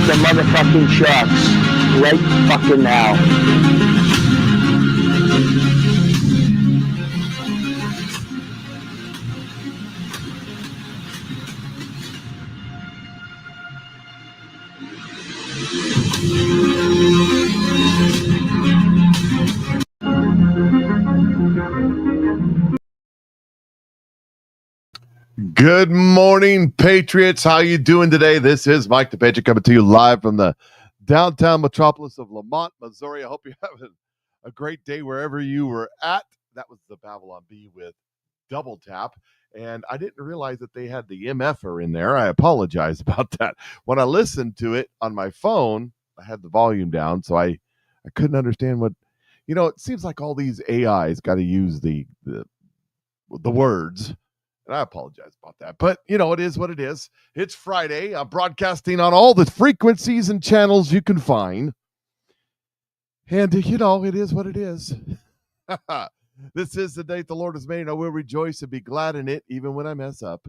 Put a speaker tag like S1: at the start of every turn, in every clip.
S1: the motherfucking sharks right fucking now.
S2: Good morning, Patriots. How you doing today? This is Mike the Patriot coming to you live from the downtown metropolis of LaMonte, Missouri. I hope you're having a great day wherever you were at. That was the Babylon Bee with Double Tap. And I didn't realize that they had the MFer in there. I apologize about that. When I listened to it on my phone, I had the volume down, so I couldn't understand what, it seems like all these AIs got to use the words. And I apologize about that. But, it is what it is. It's Friday. I'm broadcasting on all the frequencies and channels you can find. And, it is what it is. This is the day the Lord has made, and I will rejoice and be glad in it, even when I mess up.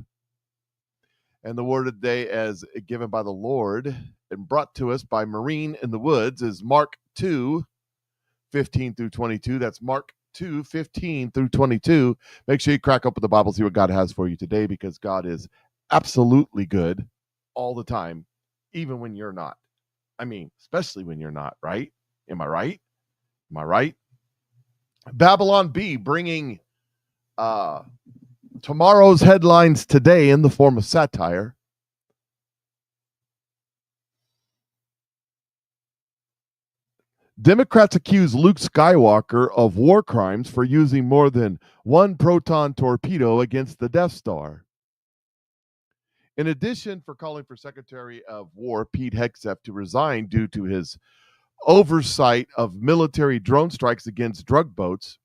S2: And the word of the day, as given by the Lord and brought to us by Marine in the Woods, is Mark 2:15 through 22. That's Mark 2:15 through 22. Make sure you crack open the Bible, see what God has for you today, because God is absolutely good all the time, even when you're not. I mean, especially when you're not, right? Am I right? Am I right? Babylon Bee bringing tomorrow's headlines today in the form of satire. Democrats accuse Luke Skywalker of war crimes for using more than one proton torpedo against the Death Star. In addition, for calling for Secretary of War Pete Hegseth to resign due to his oversight of military drone strikes against drug boats,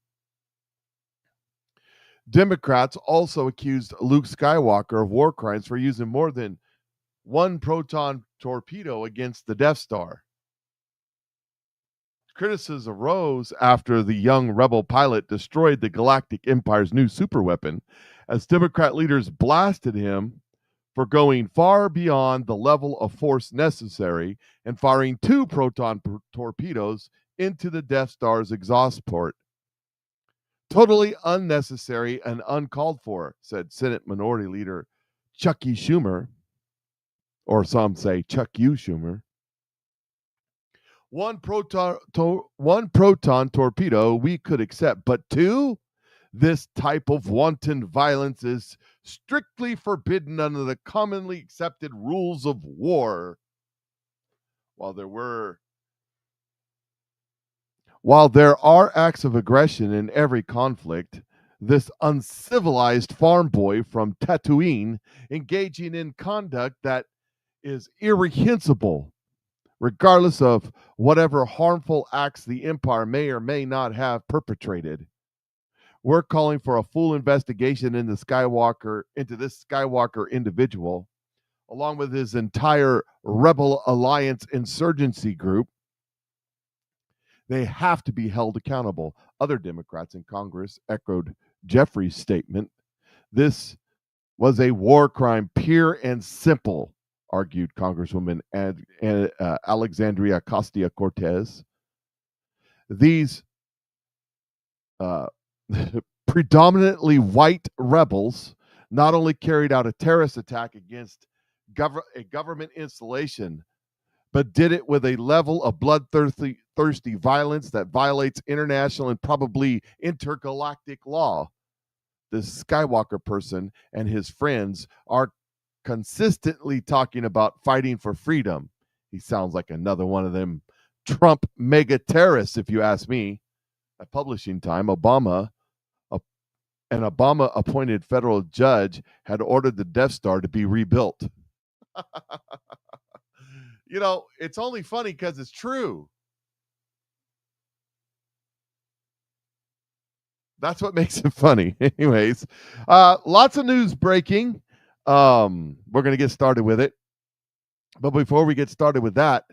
S2: Democrats also accused Luke Skywalker of war crimes for using more than one proton torpedo against the Death Star. Criticism arose after the young rebel pilot destroyed the Galactic Empire's new superweapon, as Democrat leaders blasted him for going far beyond the level of force necessary and firing two proton torpedoes into the Death Star's exhaust port. Totally unnecessary and uncalled for, said Senate Minority Leader Chuck E. Schumer, or some say Chuck U. Schumer. One proton torpedo we could accept, but two? This type of wanton violence is strictly forbidden under the commonly accepted rules of war. While there are acts of aggression in every conflict, this uncivilized farm boy from Tatooine engaging in conduct that is irreprehensible, regardless of whatever harmful acts the Empire may or may not have perpetrated. We're calling for a full investigation into this Skywalker individual, along with his entire Rebel Alliance insurgency group. They have to be held accountable. Other Democrats in Congress echoed Jeffrey's statement. This was a war crime, pure and simple, argued Congresswoman Alexandria Ocasio-Cortez. These predominantly white rebels not only carried out a terrorist attack against a government installation, but did it with a level of bloodthirsty violence that violates international and probably intergalactic law. This Skywalker person and his friends are consistently talking about fighting for freedom. He sounds like another one of them Trump mega terrorists, if you ask me. At publishing time, an Obama-appointed federal judge had ordered the Death Star to be rebuilt. It's only funny because it's true. That's what makes it funny. Anyways, lots of news breaking. We're going to get started with it. But before we get started with that,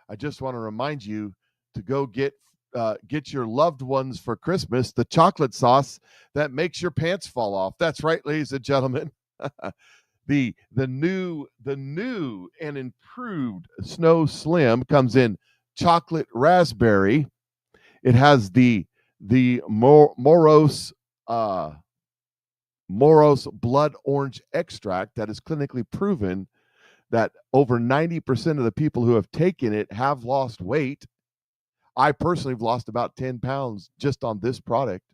S2: I just want to remind you to go get your loved ones for Christmas the chocolate sauce that makes your pants fall off. That's right, ladies and gentlemen. The new and improved Snow Slim comes in chocolate raspberry. It has the Moros blood orange extract that is clinically proven that over 90% of the people who have taken it have lost weight. I personally have lost about 10 pounds just on this product.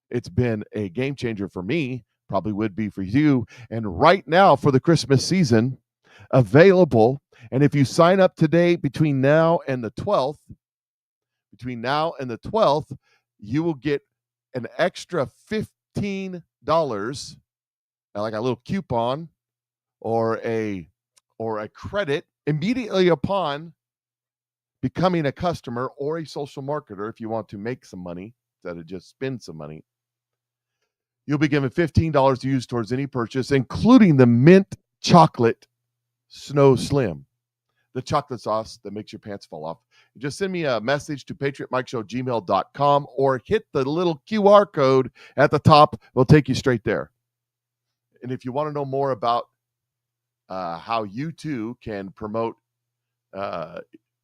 S2: It's been a game changer for me, probably would be for you. And right now for the Christmas season, available. And if you sign up today between now and the 12th, you will get an extra $15, like a little coupon or a credit immediately upon becoming a customer or a social marketer. If you want to make some money instead of just spend some money, you'll be given $15 to use towards any purchase, including the mint chocolate Snow Slim, the chocolate sauce that makes your pants fall off. Just send me a message to PatriotMikeShow@gmail.com or hit the little QR code at the top. We'll take you straight there. And if you want to know more about how you too can promote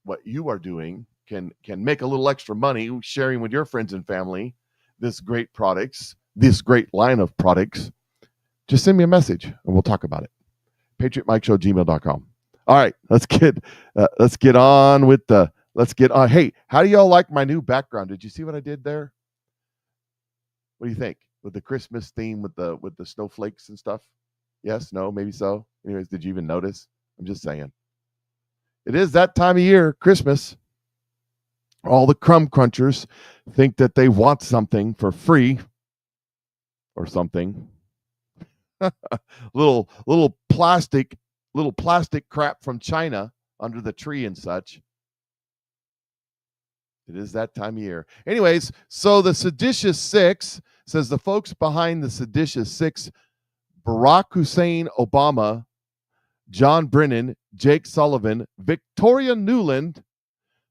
S2: what you are doing, can make a little extra money sharing with your friends and family this great line of products, just send me a message and we'll talk about it. PatriotMikeShow@gmail.com. All right, let's get on. Hey, how do y'all like my new background? Did you see what I did there? What do you think with the Christmas theme with the snowflakes and stuff? Yes, no, maybe so. Anyways, did you even notice? I'm just saying. It is that time of year, Christmas. All the crumb crunchers think that they want something for free or something. little plastic crap from China under the tree and such. It is that time of year. Anyways, so the Seditious Six says the folks behind the Seditious Six: Barack Hussein Obama, John Brennan, Jake Sullivan, Victoria Nuland,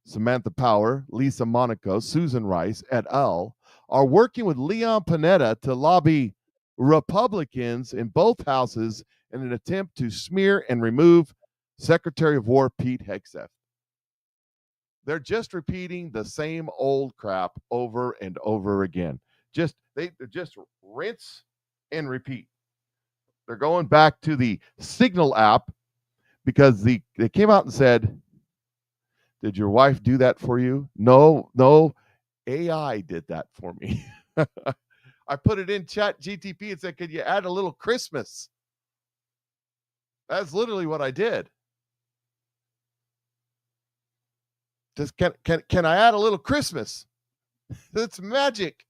S2: Samantha Power, Lisa Monaco, Susan Rice, et al., are working with Leon Panetta to lobby Republicans in both houses in an attempt to smear and remove Secretary of War Pete Hegseth. They're just repeating the same old crap over and over again. They just rinse and repeat. They're going back to the Signal app because they came out and said, "Did your wife do that for you?" No, AI did that for me. I put it in Chat GTP and said, "Could you add a little Christmas?" That's literally what I did. Just can I add a little Christmas? That's magic.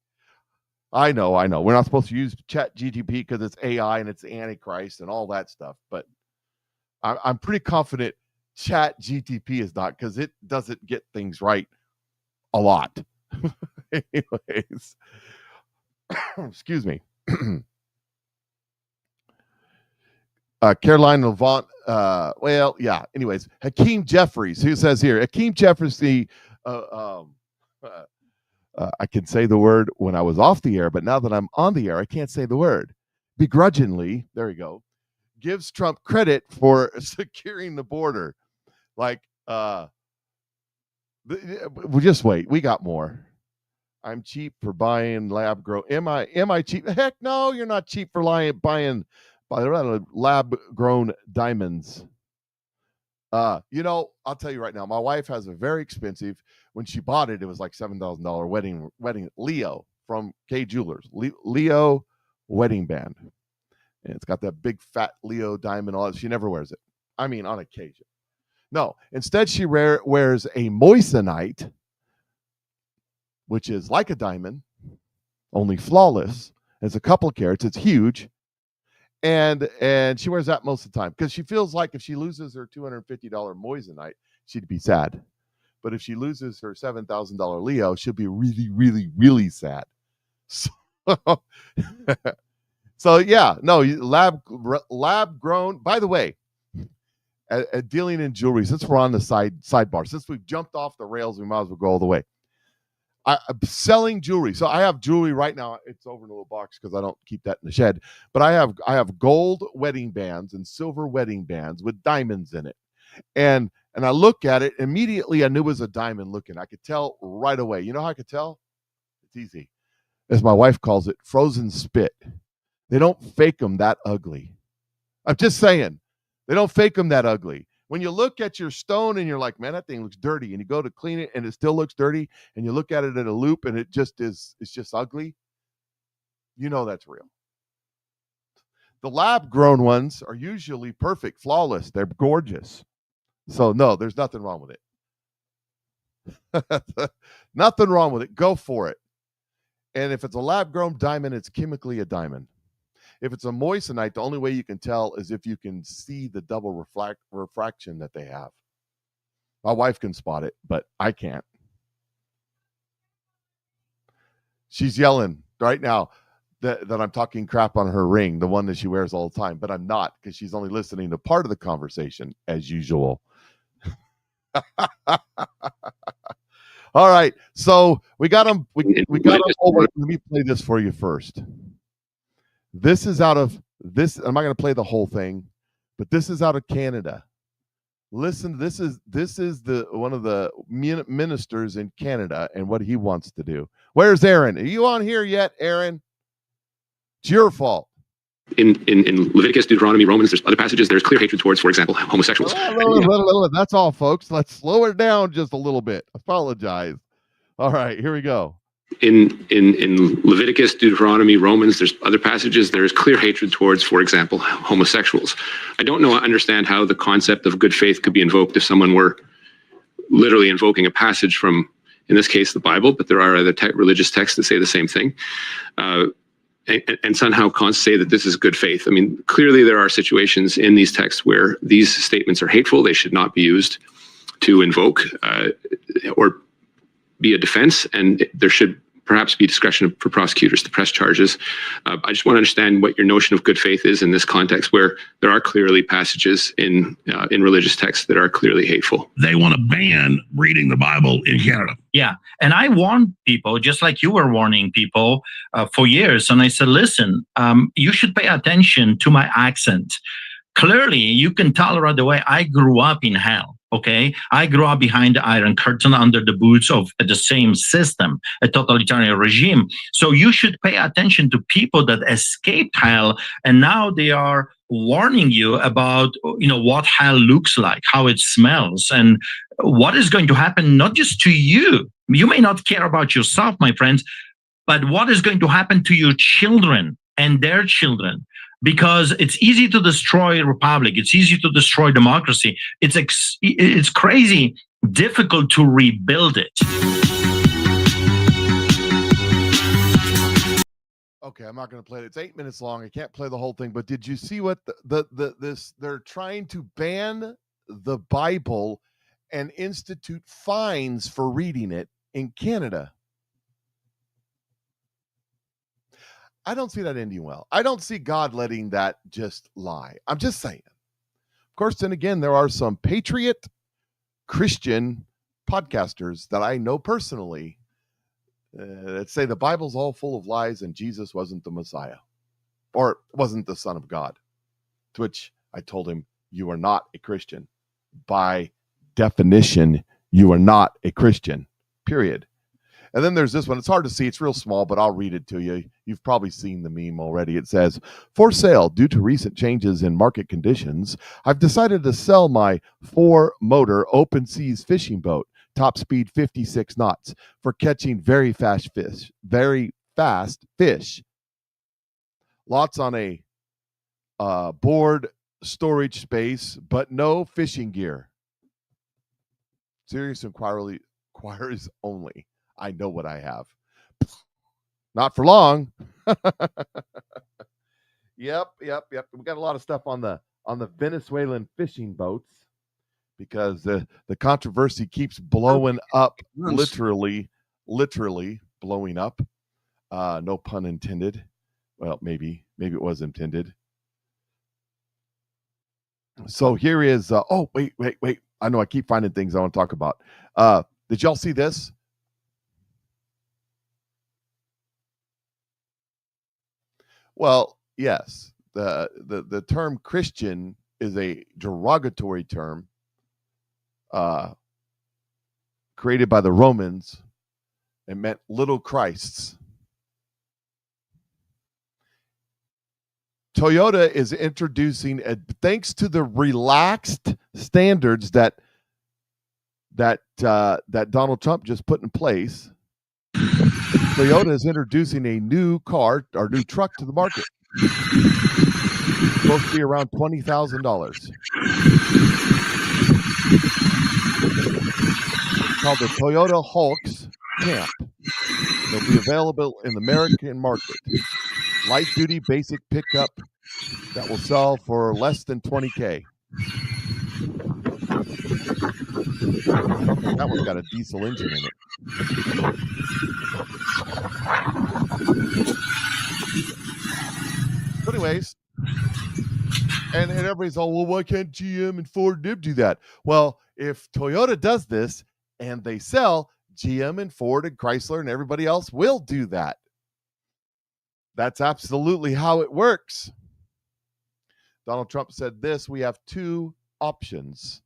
S2: I know. We're not supposed to use Chat GTP because it's AI and it's the Antichrist and all that stuff. But I'm pretty confident Chat GTP is not, because it doesn't get things right a lot. Anyways, excuse me. Caroline Levant. Anyways, Hakeem Jeffries, who says here, Hakeem Jeffries, I can say the word when I was off the air, but now that I'm on the air, I can't say the word. Begrudgingly, there you go, gives Trump credit for securing the border. Like, just wait, we got more. I'm cheap for buying lab grown. Am I cheap? Heck no, you're not cheap for buying lab grown diamonds. I'll tell you right now, my wife has a very expensive, when she bought it, it was like $7,000 wedding Leo from K Jewelers, Leo wedding band. And it's got that big fat Leo diamond on it. She never wears it. I mean, on occasion. No, instead she wears a moissanite, which is like a diamond, only flawless. It's a couple carats. It's huge. And she wears that most of the time because she feels like if she loses her $250 moissanite, she'd be sad. But if she loses her $7,000 Leo, she'll be really, really, really sad. So yeah, no, lab grown. By the way, at dealing in jewelry, since we're on the sidebar, since we've jumped off the rails, we might as well go all the way. I'm selling jewelry. So I have jewelry right now. It's over in a little box because I don't keep that in the shed. But I have gold wedding bands and silver wedding bands with diamonds in it. And I look at it immediately. I knew it was a diamond looking. I could tell right away. You know how I could tell? It's easy. As my wife calls it, frozen spit. They don't fake them that ugly. I'm just saying, they don't fake them that ugly. When you look at your stone and you're like, man, that thing looks dirty, and you go to clean it and it still looks dirty, and you look at it in a loop and it's just ugly, you know that's real. The lab grown ones are usually perfect, flawless. They're gorgeous. So no, there's nothing wrong with it. Nothing wrong with it. Go for it. And if it's a lab grown diamond, it's chemically a diamond. If it's a moissanite, the only way you can tell is if you can see the double refraction that they have. My wife can spot it, but I can't. She's yelling right now that I'm talking crap on her ring, the one that she wears all the time, but I'm not, because she's only listening to part of the conversation as usual. All right, so we got them. We got them over. Let me play this for you first. This is out of this. I'm not going to play the whole thing, but this is out of Canada. Listen, this is the one of the ministers in Canada and what he wants to do. Where's Aaron? Are you on here yet, Aaron? It's your fault.
S3: In Leviticus, Deuteronomy, Romans, there's other passages. There's clear hatred towards, for example, homosexuals.
S2: That's all, folks. Let's slow it down just a little bit. Apologize. All right, here we go.
S3: In Leviticus, Deuteronomy, Romans, there's other passages. There's clear hatred towards, for example, homosexuals. I don't understand how the concept of good faith could be invoked if someone were literally invoking a passage from, in this case, the Bible, but there are other religious texts that say the same thing. And somehow say that this is good faith. I mean, clearly there are situations in these texts where these statements are hateful. They should not be used to invoke or be a defense, and there should perhaps be discretion for prosecutors to press charges. I just want to understand what your notion of good faith is in this context, where there are clearly passages in religious texts that are clearly hateful.
S4: They want to ban reading the Bible in Canada.
S5: Yeah, and I warned people, just like you were warning people for years, and I said, listen, you should pay attention to my accent. Clearly, you can tell right away I grew up in hell. Okay, I grew up behind the Iron Curtain under the boots of the same system, a totalitarian regime. So you should pay attention to people that escaped hell, and now they are warning you about, what hell looks like, how it smells, and what is going to happen, not just to you. You may not care about yourself, my friends, but what is going to happen to your children and their children. Because it's easy to destroy a republic. It's easy to destroy democracy. It's crazy difficult to rebuild it.
S2: Okay, I'm not going to play it. It's 8 minutes long. I can't play the whole thing. But did you see what they're trying to ban the Bible and institute fines for reading it in Canada? I don't see that ending well. I don't see God letting that just lie. I'm just saying. Of course, then again, there are some Patriot Christian podcasters that I know personally that say the Bible's all full of lies and Jesus wasn't the Messiah or wasn't the Son of God. To which I told him, you are not a Christian. By definition, you are not a Christian, period. And then there's this one. It's hard to see. It's real small, but I'll read it to you. You've probably seen the meme already. It says, for sale, due to recent changes in market conditions, I've decided to sell my 4-motor open seas fishing boat, top speed 56 knots, for catching very fast fish. Lots on a board storage space, but no fishing gear. Serious inquiries only. I know what I have. Not for long. Yep. We got a lot of stuff on the Venezuelan fishing boats because the controversy keeps blowing up, literally blowing up. No pun intended. Well, maybe it was intended. So here is. Oh, wait. I know I keep finding things I want to talk about. Did y'all see this? Well, yes. The term Christian is a derogatory term created by the Romans. It meant little Christs. Toyota is introducing, thanks to the relaxed standards that Donald Trump just put in place. Toyota is introducing a new car or new truck to the market. It's supposed to be around $20,000. It's called the Toyota Hulks Camp. It'll be available in the American market. Light duty basic pickup that will sell for less than $20,000. That one's got a diesel engine in it. So anyways, and everybody's all, well, why can't GM and Ford do that? Well, if Toyota does this and they sell, GM and Ford and Chrysler and everybody else will do that. That's absolutely how it works. Donald Trump said this: we have two options.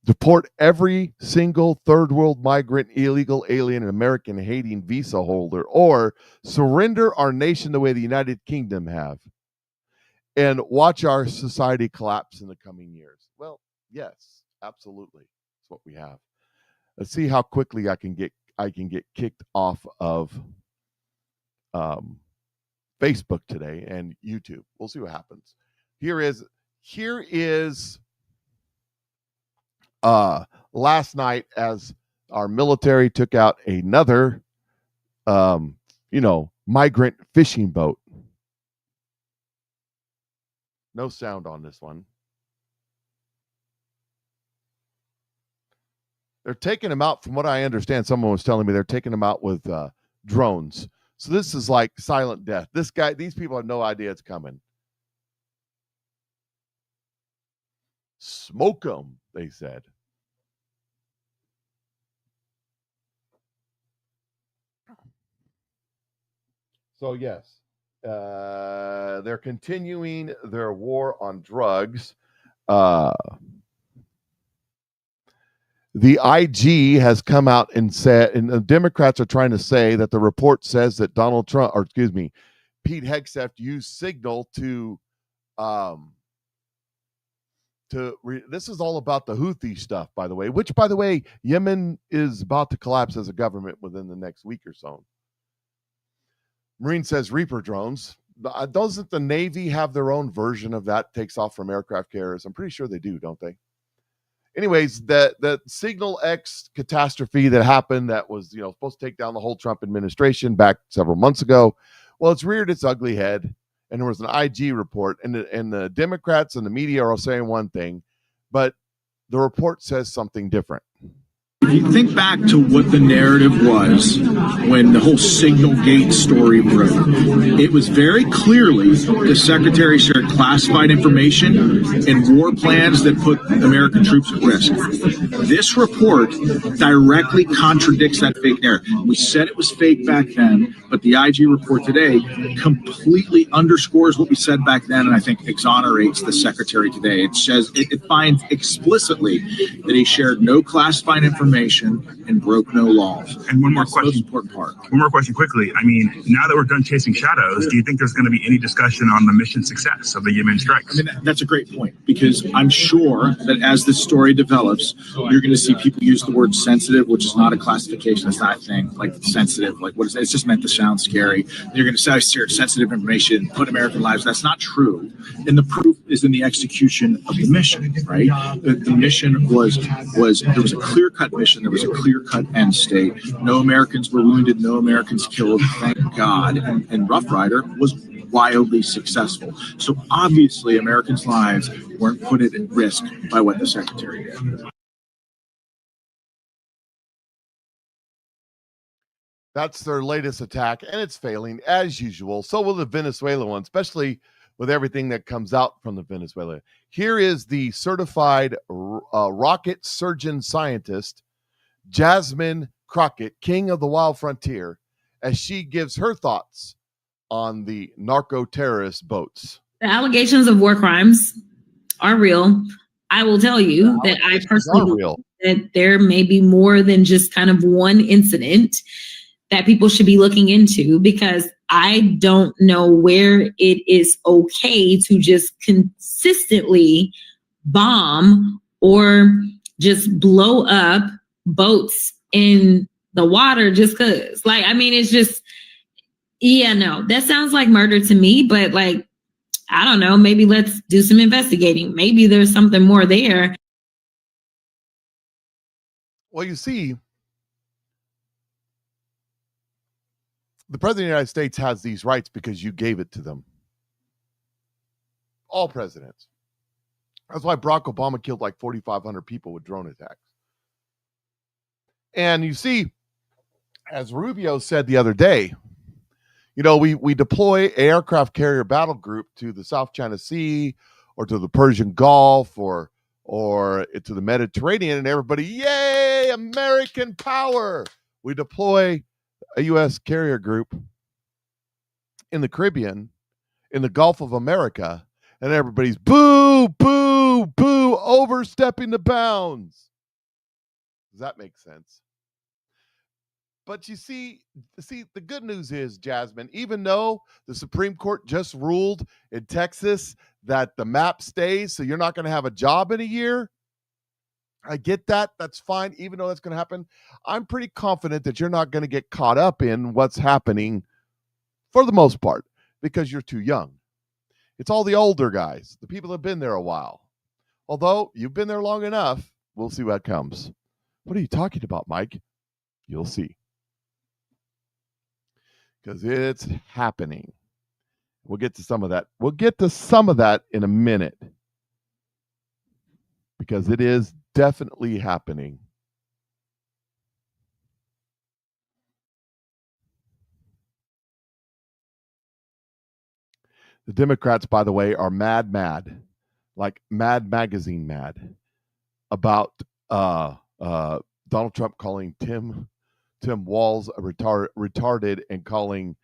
S2: Deport every single third world migrant, illegal alien, and American hating visa holder, or surrender our nation the way the United Kingdom have and watch our society collapse in the coming years. Well, yes, absolutely. That's what we have. Let's see how quickly I can get kicked off of Facebook today and YouTube. We'll see what happens. Here is last night as our military took out another migrant fishing boat. No sound on this one. They're taking them out, from what I understand. Someone was telling me they're taking them out with drones. So this is like silent death. These people have no idea it's coming. Smoke them, they said. So yes, they're continuing their war on drugs. The IG has come out and said, and the Democrats are trying to say that the report says that Pete Hegseth used Signal to this is all about the Houthi stuff, by the way, which, by the way, Yemen is about to collapse as a government within the next week or so. Marine says Reaper drones. Doesn't the Navy have their own version of that? Takes off from aircraft carriers. I'm pretty sure they do, don't they? Anyways, the Signal X catastrophe that happened, that was supposed to take down the whole Trump administration back several months ago. Well, it's reared its ugly head, and there was an IG report, and the Democrats and the media are all saying one thing, but the report says something different.
S6: If you think back to what the narrative was when the whole Signal Gate story broke, it was very clearly the secretary shared classified information and war plans that put American troops at risk. This report directly contradicts that fake narrative. We said it was fake back then, but the IG report today completely underscores what we said back then, and I think exonerates the secretary today. It says it finds explicitly that he shared no classified information and broke no laws.
S7: And one more
S6: That's
S7: question.
S6: The most important part.
S7: One more question quickly. I mean, now that we're done chasing shadows, do you think there's going to be any discussion on the mission success of the Yemen strikes?
S6: I mean, that's a great point, because I'm sure that as this story develops, you're going to see people use the word sensitive, which is not a classification. It's not a thing. Like sensitive, like what is it? It's just meant to sound scary. You're going to say sensitive information, put American lives. That's not true. And the proof is in the execution of the mission, right? The mission was there was a clear-cut mission. There was a clear-cut end state. No Americans were wounded. No Americans killed. Thank God. And Rough Rider was wildly successful. So obviously, Americans' lives weren't put at risk by what the secretary did.
S2: That's their latest attack, and it's failing as usual. So will the Venezuela one, especially with everything that comes out from the Venezuela. Here is the certified rocket surgeon scientist, Jasmine Crockett, king of the wild frontier, as she gives her thoughts on the narco-terrorist boats.
S8: The allegations of war crimes are real. I will tell you that I personally believe that there may be more than just kind of one incident that people should be looking into, because I don't know where it is okay to just consistently bomb or just blow up boats in the water just because. Like, I mean, it's just, yeah, no, that sounds like murder to me, but like, I don't know, maybe let's do some investigating. Maybe there's something more there.
S2: Well, you see, the President of the United States has these rights because you gave it to them. All presidents. That's why Barack Obama killed like 4,500 people with drone attacks. And you see, as Rubio said the other day, you know, we deploy an aircraft carrier battle group to the South China Sea or to the Persian Gulf or to the Mediterranean, and everybody, yay, American power. We deploy a U.S. carrier group in the Caribbean, in the Gulf of America, and everybody's boo, boo, boo, overstepping the bounds. Does that make sense? But you see, the good news is, Jasmine, even though the Supreme Court just ruled in Texas that the map stays, so you're not going to have a job in a year, I get that. That's fine. Even though that's going to happen, I'm pretty confident that you're not going to get caught up in what's happening for the most part because you're too young. It's all the older guys, the people that have been there a while. Although you've been there long enough, we'll see what comes. What are you talking about, Mike? You'll see. Because it's happening. We'll get to some of that. We'll get to some of that in a minute. Because it is definitely happening. The Democrats, by the way, are mad, like Mad Magazine mad, about Donald Trump calling Tim Walz a retarded and calling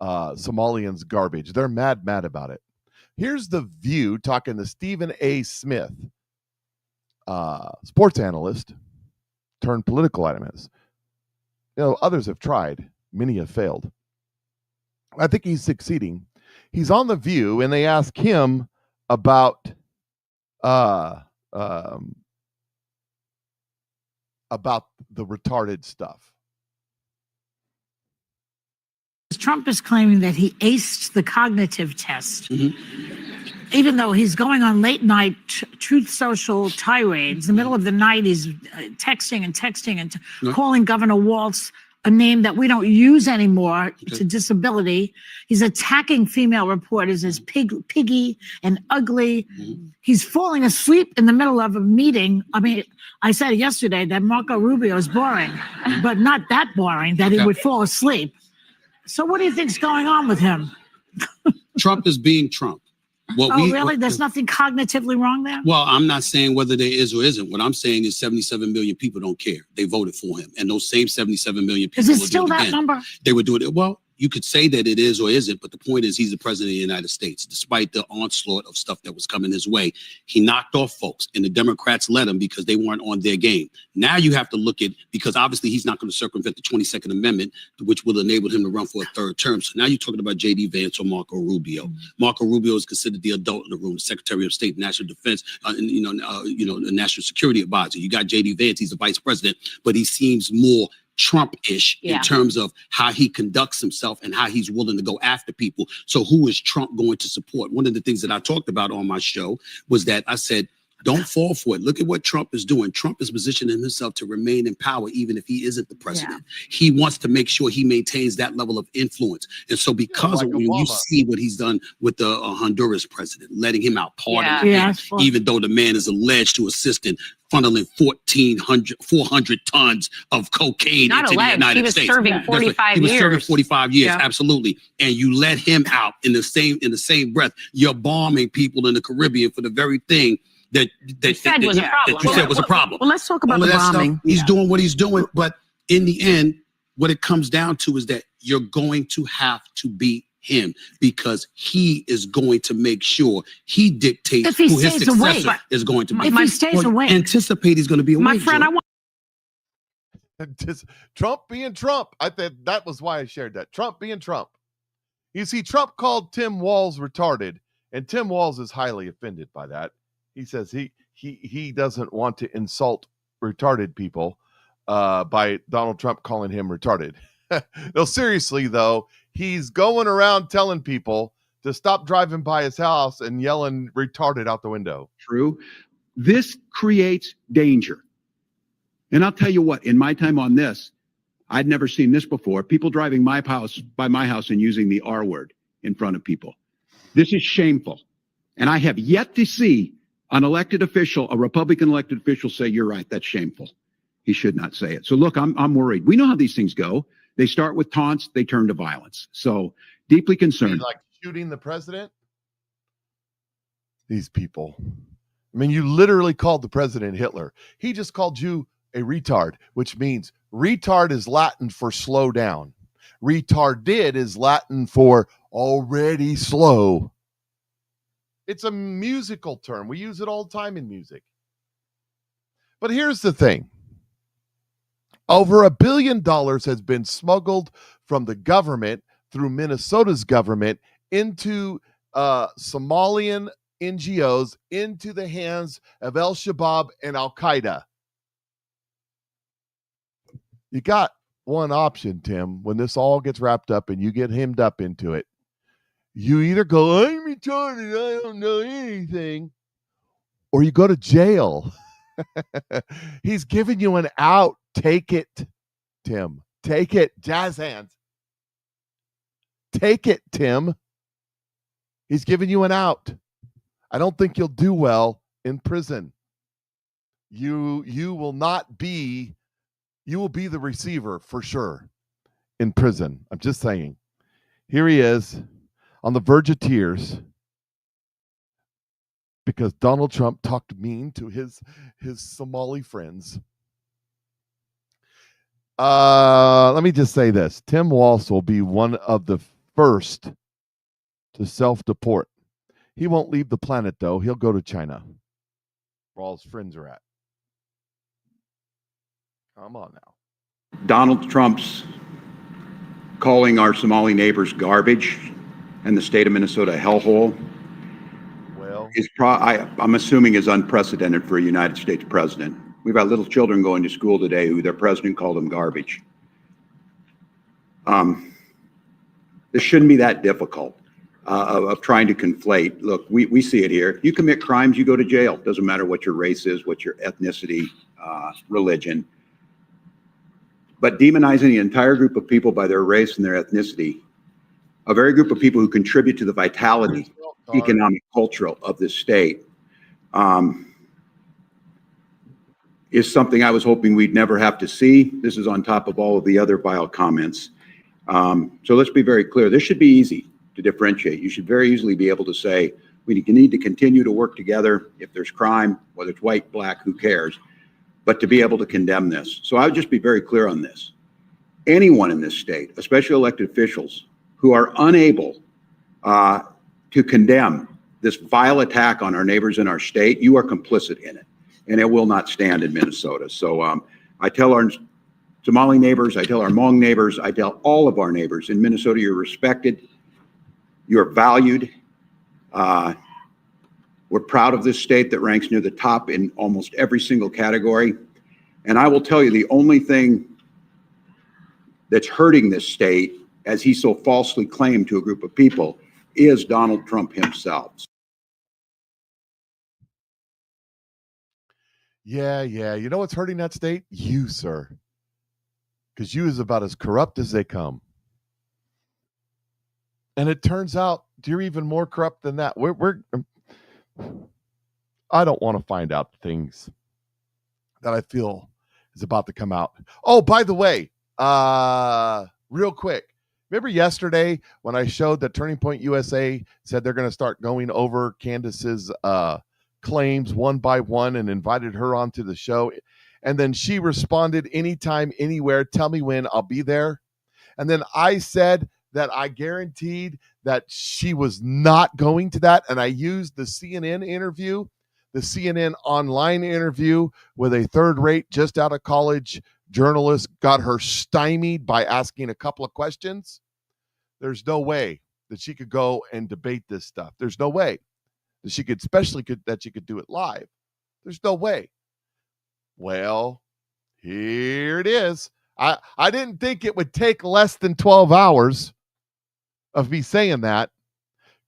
S2: Somalians garbage. They're mad about it. Here's The View talking to Stephen A. Smith, sports analyst turned political analyst. You know, others have tried. Many have failed. I think he's succeeding. He's on The View, and they ask him about the retarded stuff.
S9: Trump is claiming that he aced the cognitive test, even though he's going on late night Truth Social tirades. In the middle of the night, he's texting and calling Governor Walz a name that we don't use anymore to disability. He's attacking female reporters as piggy and ugly. He's falling asleep in the middle of a meeting. I mean, I said yesterday that Marco Rubio is boring, but not that boring that he would fall asleep. So what do you think's going on with him?
S10: Trump is being Trump.
S9: Really? There's nothing cognitively wrong there?
S10: Well, I'm not saying whether there is or isn't. What I'm saying is 77 million people don't care. They voted for him. And those same 77 million people.
S9: Is it still that number?
S10: They would do it. Well, you could say that it is or isn't, but the point is he's the president of the United States. Despite the onslaught of stuff that was coming his way, he knocked off folks, and the Democrats let him because they weren't on their game. Now you have to look at, because obviously he's not going to circumvent the 22nd Amendment, which will enable him to run for a third term. So now you're talking about J.D. Vance or Marco Rubio. Marco Rubio is considered the adult in the room, Secretary of State, National Defense, the National Security Advisor. You got J.D. Vance, he's the vice president, but he seems more Trump-ish in terms of how he conducts himself and how he's willing to go after people. So who is Trump going to support? One of the things that I talked about on my show was that I said, don't fall for it. Look at what Trump is doing. Trump is positioning himself to remain in power, even if he isn't the president. He wants to make sure he maintains that level of influence. And so because of when you see what he's done with the Honduras president, letting him out, pardoning him, even though the man is alleged to assist in funneling 400 tons of cocaine into the United States.
S11: He was serving 45 years.
S10: He was serving 45 years, absolutely. And you let him out in the same breath. You're bombing people in the Caribbean for the very thing that you said was a problem.
S9: Well, let's talk about the bombing.
S10: He's doing what he's doing, but in the end, what it comes down to is that you're going to have to beat him because he is going to make sure he dictates
S9: If he
S10: who his
S9: stays
S10: successor
S9: awake.
S10: is going to be.
S9: If he stays awake.
S10: Anticipate he's going to be awake.
S5: My friend,
S10: Joe.
S5: I want.
S2: Trump being Trump. I think that was why I shared that. Trump being Trump. You see, Trump called Tim Walz retarded, and Tim Walz is highly offended by that. He says he doesn't want to insult retarded people by Donald Trump calling him retarded. No, seriously, though, he's going around telling people to stop driving by his house and yelling retarded out the window.
S11: True. This creates danger. And I'll tell you what, in my time on this, I'd never seen this before. People driving by my house and using the R word in front of people. This is shameful. And I have yet to see an elected official, a Republican elected official, say, you're right, that's shameful. He should not say it. So look, I'm worried. We know how these things go. They start with taunts, they turn to violence. So deeply concerned.
S2: Like shooting the president? These people. I mean, you literally called the president Hitler. He just called you a retard, which means retard is Latin for slow down. Retarded is Latin for already slow. It's a musical term. We use it all the time in music. But here's the thing. Over $1 billion has been smuggled from the government through Minnesota's government into Somalian NGOs into the hands of Al-Shabaab and Al-Qaeda. You got one option, Tim, when this all gets wrapped up and you get hemmed up into it. You either go, I'm retarded, I don't know anything, or you go to jail. He's giving you an out. Take it, Tim. Take it. Jazz hands. Take it, Tim. He's giving you an out. I don't think you'll do well in prison. You will not be, you will be the receiver for sure in prison. I'm just saying. Here he is on the verge of tears because Donald Trump talked mean to his Somali friends. Let me just say this. Tim Walz will be one of the first to self-deport. He won't leave the planet, though. He'll go to China, where all his friends are at. Come on now.
S11: Donald Trump's calling our Somali neighbors garbage and the state of Minnesota a hellhole
S2: Well,
S11: is I'm assuming is unprecedented for a United States president. We've got little children going to school today who their president called them garbage. This shouldn't be that difficult of trying to conflate. Look, we see it here. You commit crimes, you go to jail. Doesn't matter what your race is, what your ethnicity, religion. But demonizing the entire group of people by their race and their ethnicity, a very group of people who contribute to the vitality, economic, cultural of this state, is something I was hoping we'd never have to see. This is on top of all of the other vile comments. So let's be very clear. This should be easy to differentiate. You should very easily be able to say, we need to continue to work together. If there's crime, whether it's white, black, who cares? But to be able to condemn this. So I would just be very clear on this. Anyone in this state, especially elected officials, who are unable to condemn this vile attack on our neighbors in our state, you are complicit in it. And it will not stand in Minnesota. So I tell our Somali neighbors, I tell our Hmong neighbors, I tell all of our neighbors in Minnesota, you're respected, you're valued. We're proud of this state that ranks near the top in almost every single category. And I will tell you, the only thing that's hurting this state, as he so falsely claimed to a group of people, is Donald Trump himself.
S2: Yeah. You know what's hurting that state? You, sir. Because you is about as corrupt as they come. And it turns out you're even more corrupt than that. I don't want to find out things that I feel is about to come out. Oh, by the way, real quick. Remember yesterday when I showed that Turning Point USA said they're going to start going over Candace's claims one by one and invited her onto the show. And then she responded, anytime, anywhere, tell me when, I'll be there. And then I said that I guaranteed that she was not going to that. And I used the CNN interview, the CNN online interview with a third-rate, just out of college journalist, got her stymied by asking a couple of questions. There's no way that she could go and debate this stuff. There's no way that she could, that she could do it live. There's no way. Well, here it is. I didn't think it would take less than 12 hours of me saying that.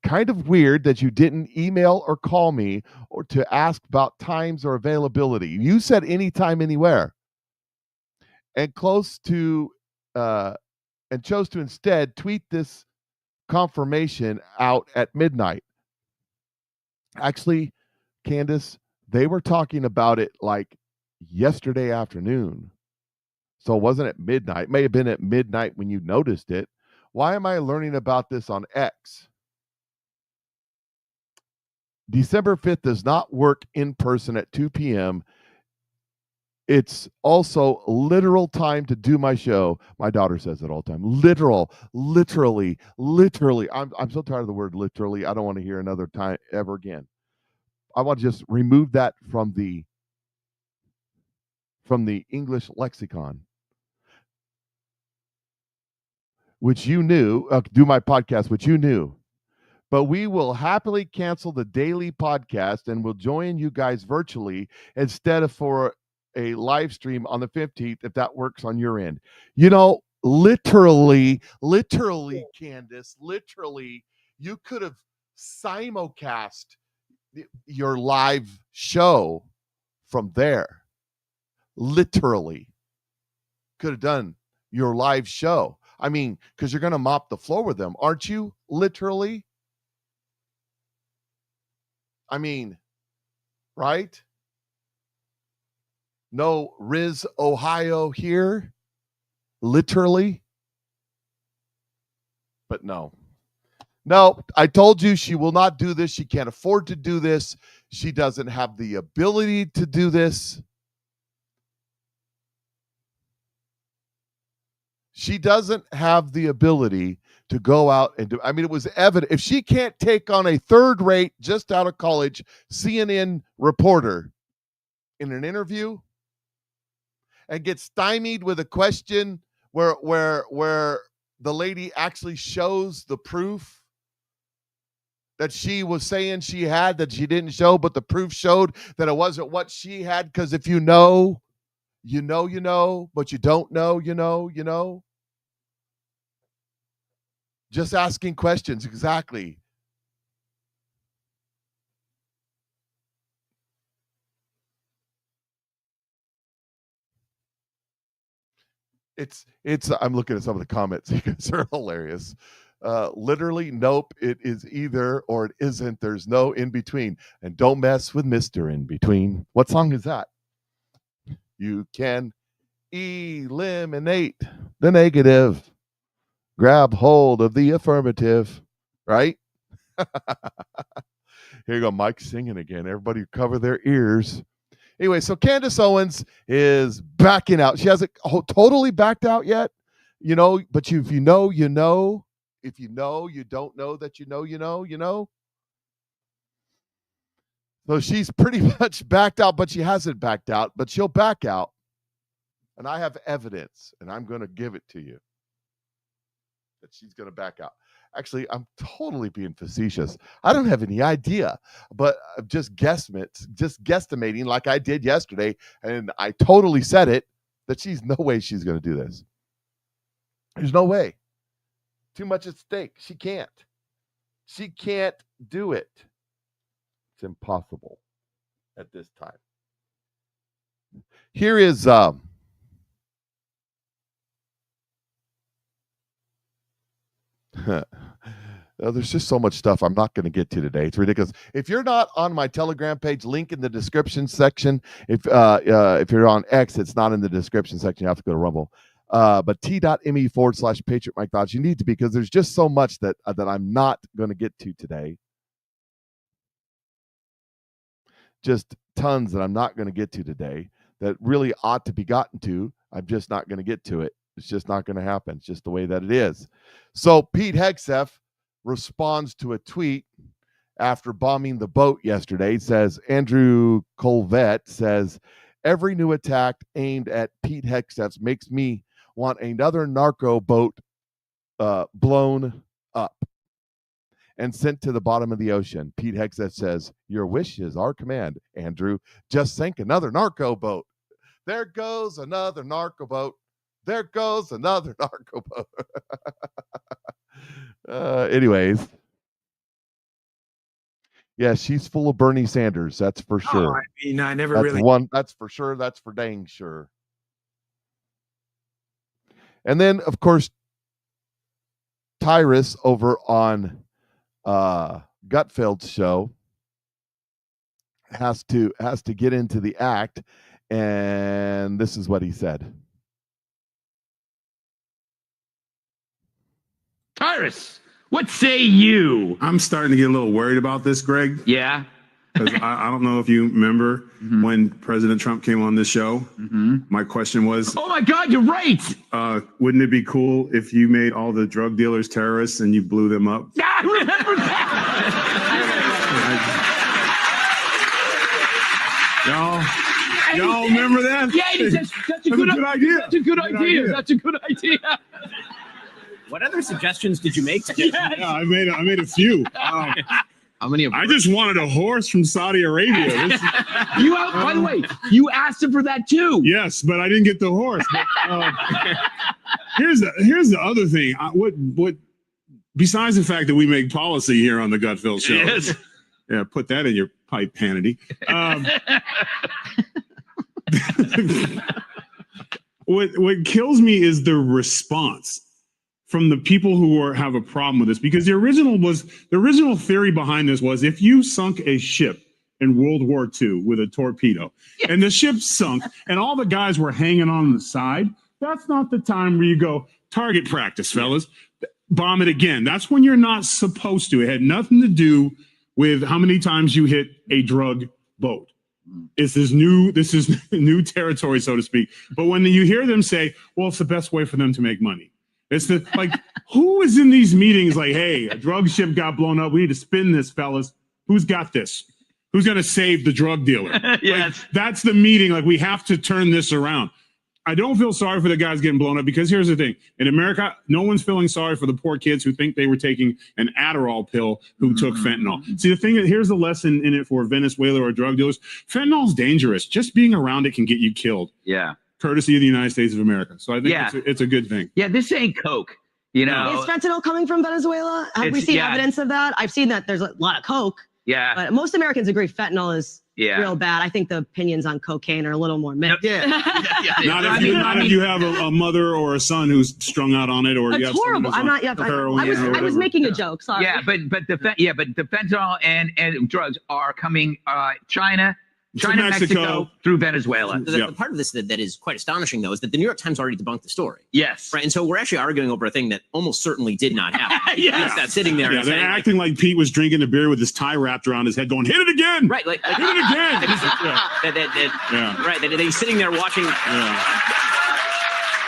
S2: Kind of weird that you didn't email or call me or to ask about times or availability. You said anytime, anywhere. And chose to instead tweet this confirmation out at midnight. Actually, Candace, they were talking about it like yesterday afternoon. So it wasn't at midnight. It may have been at midnight when you noticed it. Why am I learning about this on X? December 5th does not work in person at 2 p.m. It's also literal time to do my show. My daughter says it all the time. Literally. I'm so tired of the word literally. I don't want to hear another time ever again. I want to just remove that from the English lexicon. Which you knew, do my podcast, which you knew. But we will happily cancel the daily podcast and we'll join you guys virtually instead of for a live stream on the 15th, if that works on your end. You know, literally, Candace, literally, you could have simulcast your live show from there. Literally. Could have done your live show. I mean, because you're going to mop the floor with them, aren't you? Literally. I mean, right? No Riz, Ohio here. Literally. But no, I told you she will not do this. She can't afford to do this. She doesn't have the ability to do this. She doesn't have the ability to go out and do. I mean, it was evident. If she can't take on a third-rate, just out of college CNN reporter in an interview and get stymied with a question where the lady actually shows the proof that she was saying she had that she didn't show, but the proof showed that it wasn't what she had. Because if you know, but you don't know, you know. Just asking questions, exactly. It's I'm looking at some of the comments. You guys are hilarious. Literally, nope, it is either or it isn't. There's no in between. And don't mess with Mr. In Between. What song is that? You can eliminate the negative. Grab hold of the affirmative, right? Here you go, Mike singing again. Everybody cover their ears. Anyway, so Candace Owens is backing out. She hasn't totally backed out yet, but if you know, you know. If you know, you don't know that you know. So she's pretty much backed out, but she hasn't backed out, but she'll back out. And I have evidence, and I'm going to give it to you. That she's going to back out. Actually, I'm totally being facetious. I don't have any idea, but just guesstimating like I did yesterday, and I totally said it, that no way she's going to do this. There's no way. Too much at stake. She can't do it. It's impossible at this time. Here is there's just so much stuff I'm not going to get to today. It's ridiculous. If you're not on my Telegram page, link in the description section. If you're on X, it's not in the description section. You have to go to Rumble. But t.me/PatriotMike thoughts. You need to, because there's just so much that I'm not going to get to today. Just tons that I'm not going to get to today that really ought to be gotten to. I'm just not going to get to it. It's just not going to happen. It's just the way that it is. So Pete Hegseth responds to a tweet after bombing the boat yesterday. Says, Andrew Colvette says, every new attack aimed at Pete Hegseth makes me want another narco boat blown up and sent to the bottom of the ocean. Pete Hegseth says, your wish is our command, Andrew. Just sank another narco boat. There goes another narco boat. There goes another narco boat. Anyways. Yeah, she's full of Bernie Sanders. That's for sure.
S12: I mean, I never
S2: That's
S12: really.
S2: one. That's for sure. That's for dang sure. And then, of course, Tyrus over on Gutfeld's show has to get into the act, and this is what he said.
S13: Tyrus, what say you?
S7: I'm starting to get a little worried about this, Greg.
S13: Yeah.
S7: Because I don't know if you remember when President Trump came on this show. My question was,
S13: oh my God, you're right.
S7: Wouldn't it be cool if you made all the drug dealers terrorists and you blew them up?
S13: I remember that.
S7: Y'all remember that?
S13: Yeah, that's a good idea. That's a good idea. That's a good idea.
S14: What other suggestions did you make?
S7: Yeah, I made a few.
S14: How many?
S7: I just wanted a horse from Saudi Arabia.
S13: By the way, you asked him for that too.
S7: Yes, but I didn't get the horse. But, here's the other thing. What? Besides the fact that we make policy here on the Gutfeld Show,
S13: yes.
S7: Yeah, put that in your pipe, Hannity. What kills me is the response from the people who have a problem with this, because the original theory behind this was if you sunk a ship in World War II with a torpedo and the ship sunk and all the guys were hanging on the side, that's not the time where you go, target practice, fellas, bomb it again. That's when you're not supposed to. It had nothing to do with how many times you hit a drug boat. This is new territory, so to speak. But when you hear them say, well, it's the best way for them to make money. It's who is in these meetings like, hey, a drug ship got blown up. We need to spin this, fellas. Who's got this? Who's going to save the drug dealer?
S13: Yes.
S7: That's the meeting. We have to turn this around. I don't feel sorry for the guys getting blown up, because here's the thing. In America, no one's feeling sorry for the poor kids who think they were taking an Adderall pill who took fentanyl. See, here's the lesson in it for Venezuela or drug dealers. Fentanyl's dangerous. Just being around it can get you killed.
S13: Yeah.
S7: Courtesy of the United States of America. So I think it's a good thing.
S13: Yeah, this ain't Coke. You know,
S15: is fentanyl coming from Venezuela? Have we seen evidence of that? I've seen that there's a lot of Coke.
S13: Yeah.
S15: But most Americans agree fentanyl is real bad. I think the opinions on cocaine are a little more mixed.
S7: Not if you have a mother or a son who's strung out on it, or
S15: That's
S7: you have
S15: horrible. I'm not. Yeah, I was making a joke. Sorry.
S13: Yeah, but the fentanyl and drugs are coming China, Mexico, through Venezuela.
S14: The part of this that is quite astonishing, though, is that the New York Times already debunked the story.
S13: Yes.
S14: Right. And so we're actually arguing over a thing that almost certainly did not happen.
S13: Yes.
S14: That's sitting there.
S7: Yeah, they're acting like Pete was drinking a beer with his tie wrapped around his head going, hit it again.
S14: Right. Like
S7: hit it again.
S14: Right. That he's sitting there watching.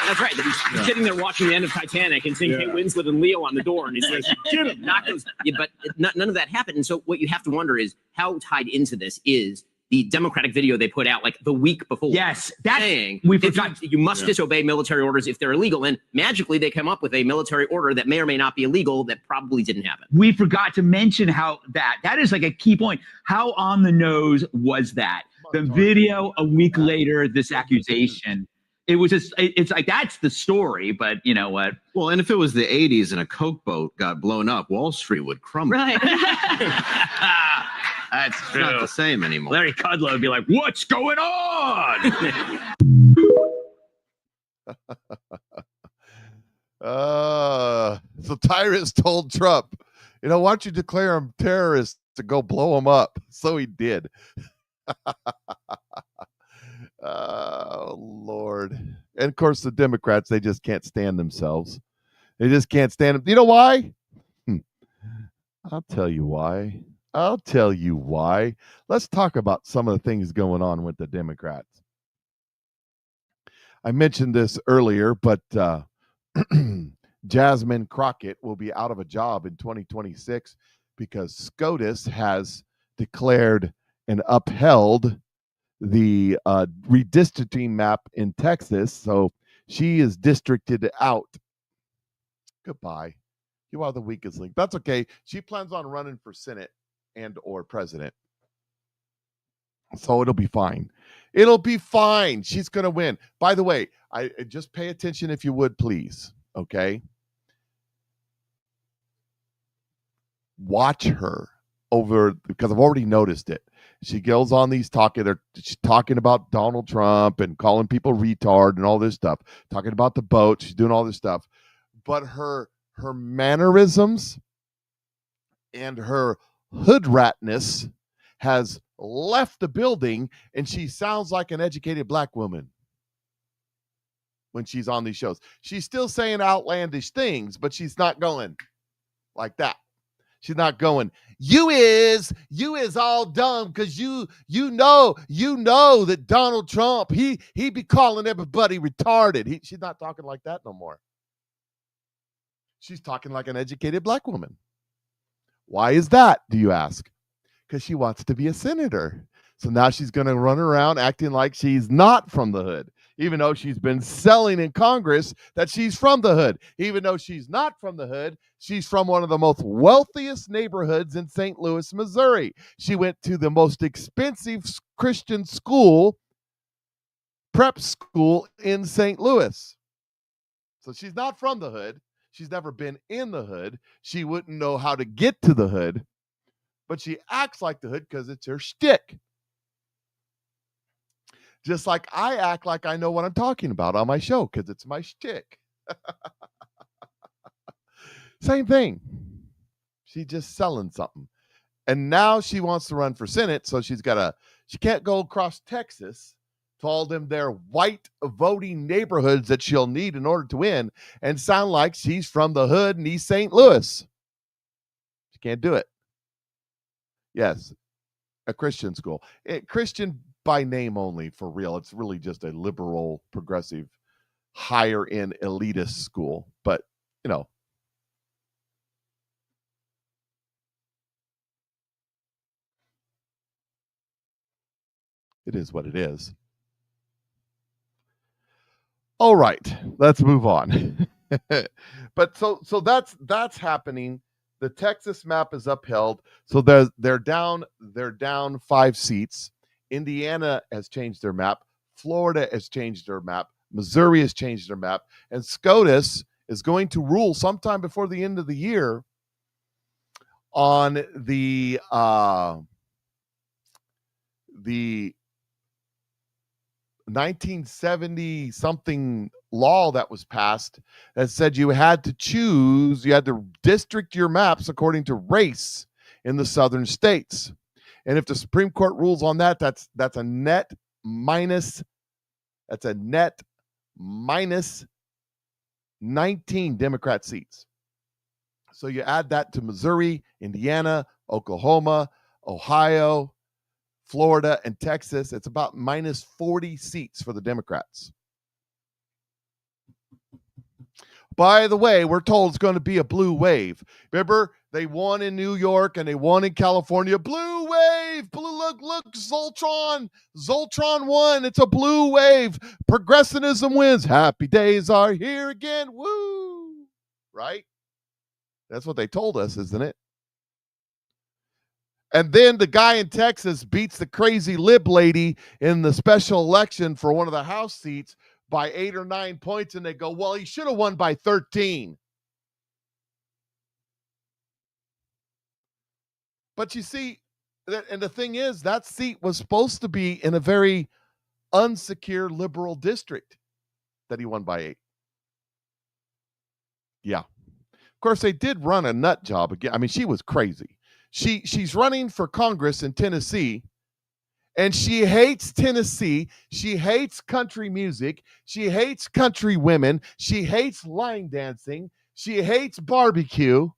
S14: That's right. He's sitting there watching the end of Titanic and seeing Kate Winslet and Leo on the door, and he's like, "Get him!" Knock those. But none of that happened. And so what you have to wonder is how tied into this is the Democratic video they put out the week before.
S13: Yes, that's
S14: saying
S13: we forgot.
S14: You must disobey military orders if they're illegal, and magically they come up with a military order that may or may not be illegal that probably didn't happen.
S13: We forgot to mention how that is a key point. How on the nose was that? The video a week later, this accusation. It was just, it's that's the story, but you know what?
S16: Well, and if it was the 80s and a Coke boat got blown up, Wall Street would crumble.
S15: Right.
S16: That's true. Not the same anymore.
S13: Larry Kudlow would be like, what's going on?
S2: So Tyrus told Trump, why don't you declare them terrorists to go blow them up? So he did. Oh, Lord. And of course, the Democrats, they just can't stand themselves. They just can't stand them. You know why? I'll tell you why. Let's talk about some of the things going on with the Democrats. I mentioned this earlier, but Jasmine Crockett will be out of a job in 2026 because SCOTUS has declared and upheld the redistricting map in Texas. So she is districted out. Goodbye. You are the weakest link. That's okay. She plans on running for Senate and or president. So it'll be fine. It'll be fine. She's going to win. By the way, I just pay attention if you would, please. Okay. Watch her over, because I've already noticed it. She goes on these she's talking about Donald Trump and calling people retard and all this stuff, talking about the boat. She's doing all this stuff, but her mannerisms and her hood ratness has left the building, and she sounds like an educated black woman when she's on these shows. She's still saying outlandish things, but she's not going like that. She's not going, you is all dumb because you know that Donald Trump, he be calling everybody retarded. She's not talking like that no more. She's talking like an educated black woman. Why is that, do you ask? Because she wants to be a senator. So now she's going to run around acting like she's not from the hood, even though she's been selling in Congress that she's from the hood. Even though she's not from the hood, she's from one of the most wealthiest neighborhoods in St. Louis, Missouri. She went to the most expensive Christian school, prep school in St. Louis. So she's not from the hood. She's never been in the hood. She wouldn't know how to get to the hood, but she acts like the hood because it's her shtick. Just like I act like I know what I'm talking about on my show because it's my shtick. Same thing. She's just selling something. And now she wants to run for Senate, so she can't go across Texas to all them their white voting neighborhoods that she'll need in order to win and sound like she's from the hood in East St. Louis. She can't do it. Yes, a Christian school. Christian by name only, for real. It's really just a liberal, progressive, higher end elitist school. But, you know, it is what it is. All right, let's move on. But so that's happening. The Texas map is upheld. So they're down 5 seats. Indiana has changed their map. Florida has changed their map. Missouri has changed their map. And SCOTUS is going to rule sometime before the end of the year on the 1970 something law that was passed that said you had to district your maps according to race in the southern states. And if the Supreme Court rules on that, that's a net minus 19 Democrat seats. So you add that to Missouri, Indiana, Oklahoma, Ohio, Florida, and Texas, it's about minus 40 seats for the Democrats. By the way, we're told it's going to be a blue wave. Remember, they won in New York and they won in California. Blue wave. Look, Zoltron won. It's a blue wave. Progressivism wins. Happy days are here again. Woo! Right? That's what they told us, isn't it? And then the guy in Texas beats the crazy lib lady in the special election for one of the House seats by 8 or 9 points, and they go, well, he should have won by 13. But you see, and the thing is, that seat was supposed to be in a very unsecure liberal district that he won by 8. Yeah. Of course, they did run a nut job again. I mean, she was crazy. She's running for Congress in Tennessee, and she hates Tennessee. She hates country music. She hates country women. She hates line dancing. She hates barbecue.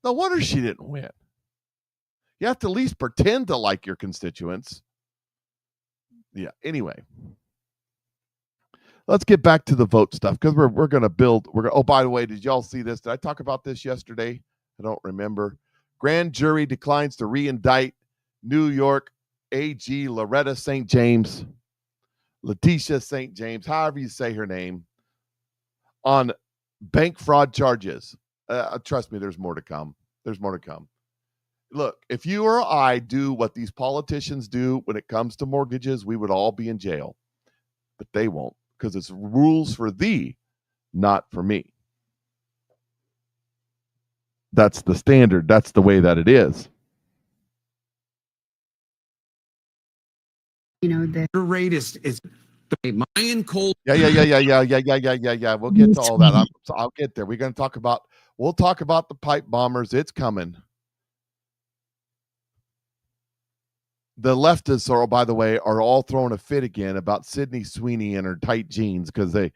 S2: No wonder she didn't win. You have to at least pretend to like your constituents. Yeah, anyway. let's get back to the vote stuff, because we're going to build. Oh, by the way, did y'all see this? Did I talk about this yesterday? I don't remember. Grand jury declines to re-indict New York AG Letitia St. James, however you say her name, on bank fraud charges. Trust me, there's more to come. There's more to come. Look, if you or I do what these politicians do when it comes to mortgages, we would all be in jail. But they won't, because it's rules for thee, not for me. That's the standard. That's the way that it is.
S12: You know, the rate is Mayan cold.
S2: Yeah. We'll get to all that. I'll get there. We'll talk about the pipe bombers. It's coming. The leftists by the way, are all throwing a fit again about Sydney Sweeney and her tight jeans because they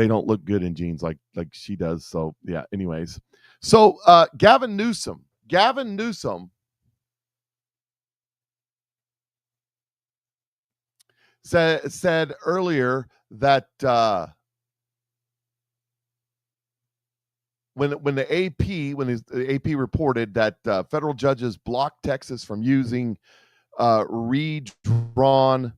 S2: don't look good in jeans like she does. So yeah. Anyways, so Gavin Newsom said earlier that when the AP reported that federal judges blocked Texas from using redrawn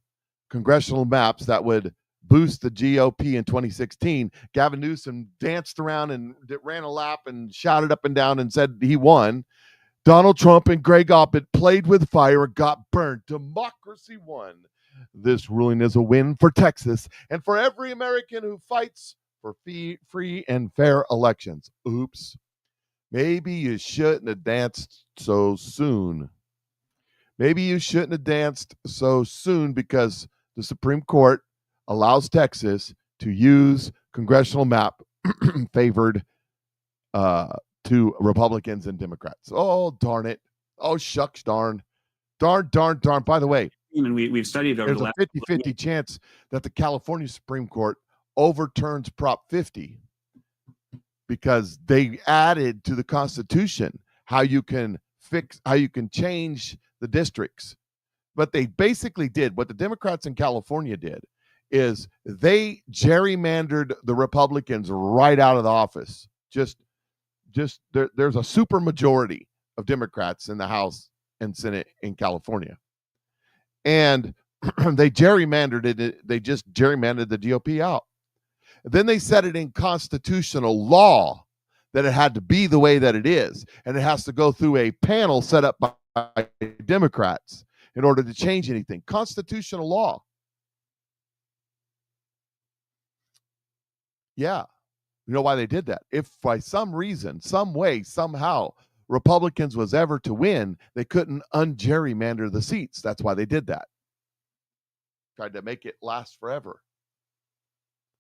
S2: congressional maps that would boost the GOP in 2016, Gavin Newsom danced around and ran a lap and shouted up and down and said he won. Donald Trump and Greg Abbott played with fire and got burned. Democracy won. This ruling is a win for Texas and for every American who fights for free and fair elections. Oops. Maybe you shouldn't have danced so soon. Maybe you shouldn't have danced so soon, because the Supreme Court allows Texas to use congressional map favored to Republicans and Democrats. Oh, darn it. Oh, shucks, darn. Darn. By the way,
S17: and we've studied over
S2: there's a 50-50 chance that the California Supreme Court overturns Prop 50 because they added to the Constitution how you can change the districts. But they basically did what the Democrats in California did is they gerrymandered the Republicans right out of the office. Just there's a super majority of Democrats in the House and Senate in California. And they gerrymandered it. They just gerrymandered the GOP out. Then they set it in constitutional law that it had to be the way that it is. And it has to go through a panel set up by Democrats in order to change anything. Constitutional law. Yeah. You know why they did that? If by some reason, some way, somehow, Republicans was ever to win, they couldn't ungerrymander the seats. That's why they did that. Tried to make it last forever.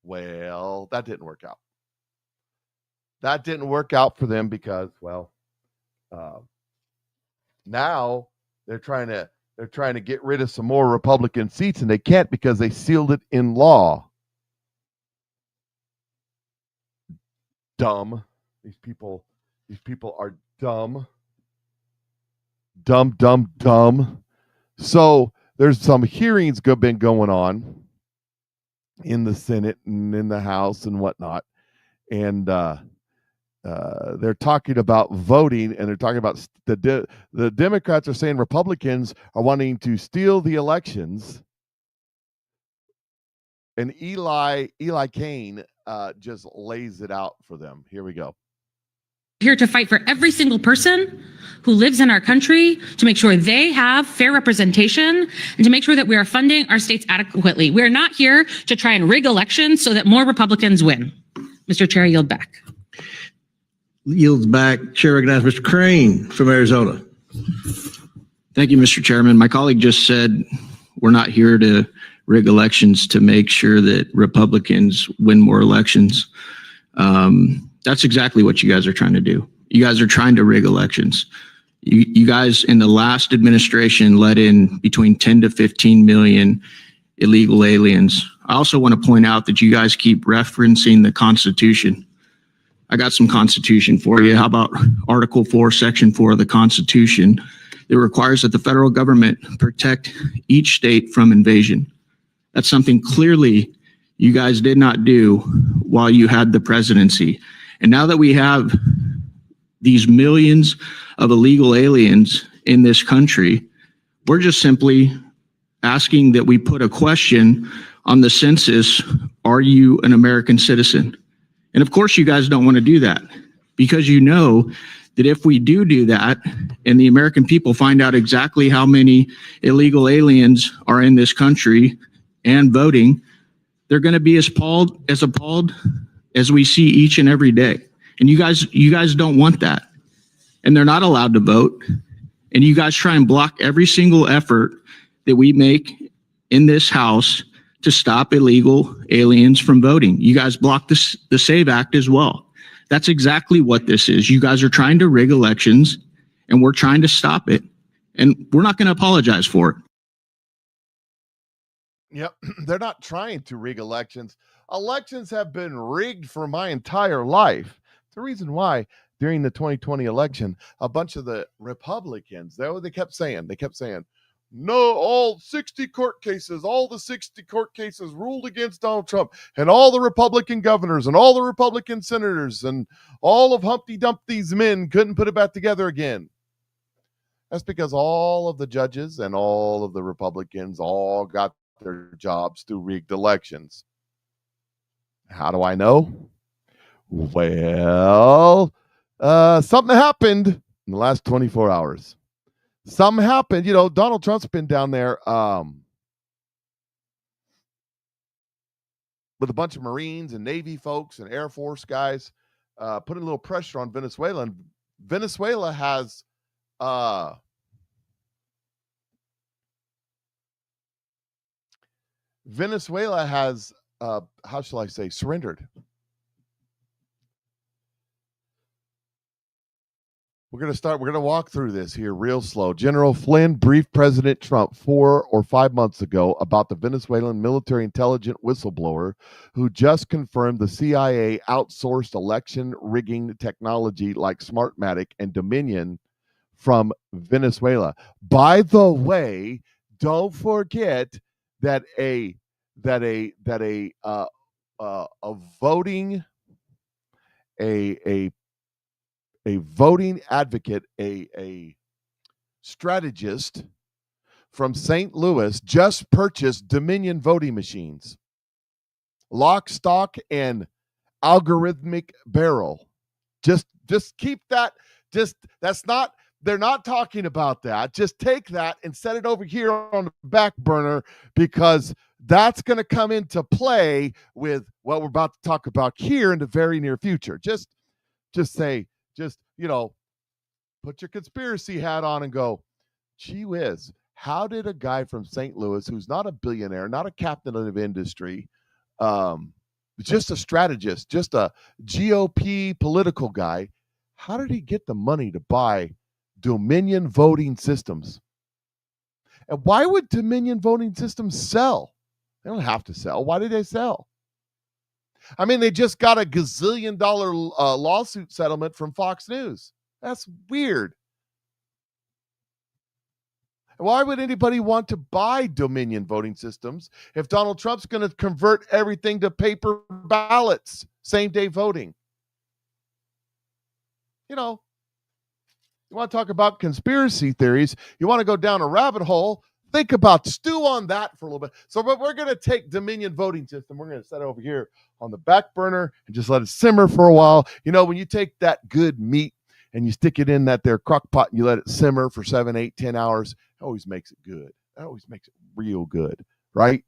S2: Well, that didn't work out. That didn't work out for them because, well, now they're trying to get rid of some more Republican seats, and they can't because they sealed it in law. Dumb. These people are dumb. Dumb. So there's some hearings been going on in the Senate and in the House and whatnot. And they're talking about voting, and they're talking about the Democrats are saying Republicans are wanting to steal the elections. And Eli Kane just lays it out for them. Here we go.
S18: Here to fight for every single person who lives in our country, to make sure they have fair representation, and to make sure that we are funding our states adequately. We're not here to try and rig elections so that more Republicans win. Mr. Chair, I yield back.
S19: Yields back. Chair recognizes Mr. Crane from Arizona.
S20: Thank you, Mr. Chairman. My colleague just said we're not here to rig elections to make sure that Republicans win more elections. That's exactly what you guys are trying to do. You guys are trying to rig elections. You guys in the last administration let in between 10 to 15 million illegal aliens. I also want to point out that you guys keep referencing the Constitution. I got some Constitution for you. How about Article 4, Section 4 of the Constitution? It requires that the federal government protect each state from invasion. That's something clearly you guys did not do while you had the presidency. And now that we have these millions of illegal aliens in this country, we're just simply asking that we put a question on the census, are you an American citizen? And of course you guys don't want to do that, because you know that if we do that and the American people find out exactly how many illegal aliens are in this country and voting, they're going to be as appalled as we see each and every day. And you guys don't want that. And they're not allowed to vote. And you guys try and block every single effort that we make in this House to stop illegal aliens from voting. You guys blocked the SAVE Act as well. That's exactly what this is. You guys are trying to rig elections, and we're trying to stop it. And we're not going to apologize for it.
S2: Yep, they're not trying to rig elections. Elections have been rigged for my entire life. The reason why during the 2020 election, a bunch of the Republicans, they kept saying, no, all the 60 court cases ruled against Donald Trump, and all the Republican governors and all the Republican senators and all of Humpty Dumpty's men couldn't put it back together again. That's because all of the judges and all of the Republicans all got their jobs through rigged elections. How do I know? Well, something happened in the last 24 hours. Something happened. Donald Trump's been down there with a bunch of Marines and Navy folks and Air Force guys putting a little pressure on Venezuela. And Venezuela has how shall I say, surrendered. We're going to walk through this here real slow. General Flynn briefed President Trump 4 or 5 months ago about the Venezuelan military intelligence whistleblower who just confirmed the CIA outsourced election rigging technology like Smartmatic and Dominion from Venezuela. By the way, don't forget that a voting advocate, a strategist from St. Louis just purchased Dominion voting machines. Lock, stock, and algorithmic barrel. Just keep that. They're not talking about that. Just take that and set it over here on the back burner, because that's going to come into play with what we're about to talk about here in the very near future. Just put your conspiracy hat on and go, gee whiz, how did a guy from St. Louis, who's not a billionaire, not a captain of industry, just a strategist, just a GOP political guy, how did he get the money to buy Dominion voting systems? And why would Dominion voting systems sell? They don't have to sell. Why did they sell? I mean, they just got a gazillion-dollar lawsuit settlement from Fox News. That's weird. Why would anybody want to buy Dominion voting systems if Donald Trump's going to convert everything to paper ballots, same-day voting? You want to talk about conspiracy theories, you want to go down a rabbit hole, think about, stew on that for a little bit. So we're going to take Dominion voting system, we're going to set it over here on the back burner and just let it simmer for a while. When you take that good meat and you stick it in that there crock pot and you let it simmer for 7, 8, 10 hours, it always makes it good. It always makes it real good. Right?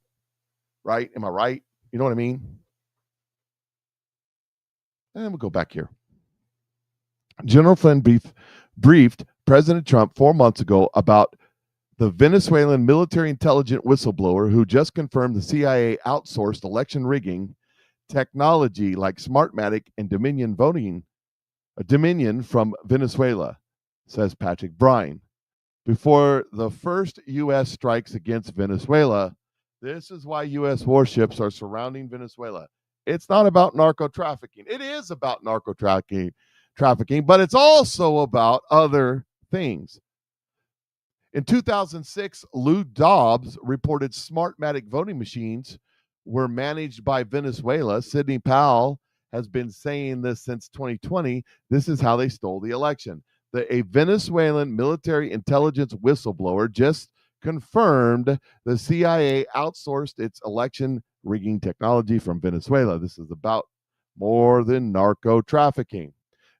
S2: Right? Am I right? You know what I mean? And then we'll go back here. General Flynn briefed President Trump 4 months ago about the Venezuelan military intelligence whistleblower who just confirmed the CIA outsourced election rigging technology like Smartmatic and Dominion from Venezuela, says Patrick Bryan. Before the first U.S. strikes against Venezuela, this is why U.S. warships are surrounding Venezuela. It's not about narco trafficking. It is about narco trafficking, but it's also about other things. In 2006, Lou Dobbs reported Smartmatic voting machines were managed by Venezuela. Sidney Powell has been saying this since 2020. This is how they stole the election. A Venezuelan military intelligence whistleblower just confirmed the CIA outsourced its election rigging technology from Venezuela. This is about more than narco trafficking.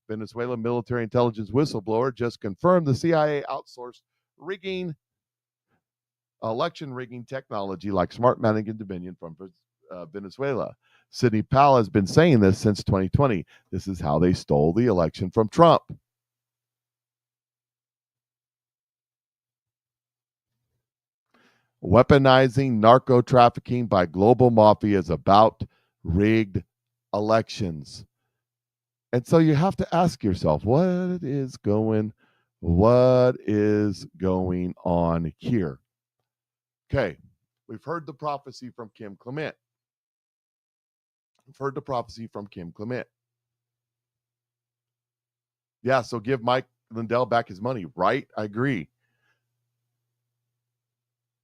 S2: Venezuela military intelligence whistleblower just confirmed the CIA outsourced election rigging technology like smart managing and dominion from Venezuela. Sidney Powell has been saying this since 2020. This is how they stole the election from Trump. Weaponizing narco trafficking by global mafia is about rigged elections. And so you have to ask yourself, what is going on here? Okay, we've heard the prophecy from Kim Clement. Yeah, so give Mike Lindell back his money, right? I agree.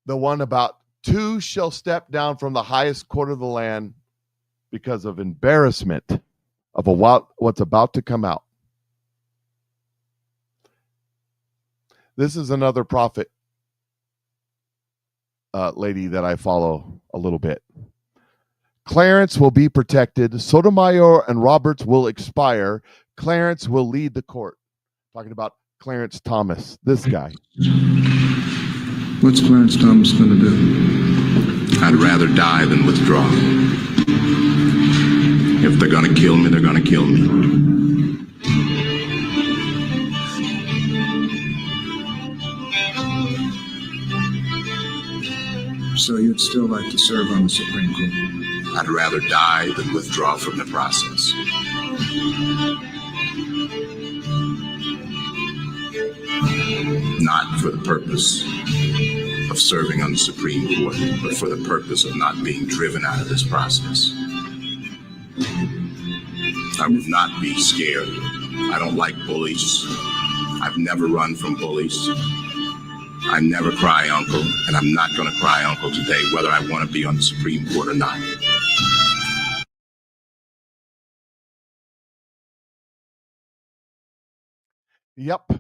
S2: The one about 2 shall step down from the highest court of the land because of embarrassment of what's about to come out. This is another prophet lady that I follow a little bit. Clarence will be protected. Sotomayor and Roberts will expire. Clarence will lead the court. Talking about Clarence Thomas, this guy.
S17: What's Clarence Thomas going to do? I'd rather die than withdraw. If they're going to kill me, they're going to kill me. So you'd still like to serve on the Supreme Court? I'd rather die than withdraw from the process. Not for the purpose of serving on the Supreme Court, but for the purpose of not being driven out of this process. I will not be scared. I don't like bullies. I've never run from bullies. I never cry uncle, and I'm not going to cry uncle today, whether I want to be on the Supreme Court or not.
S2: Yep.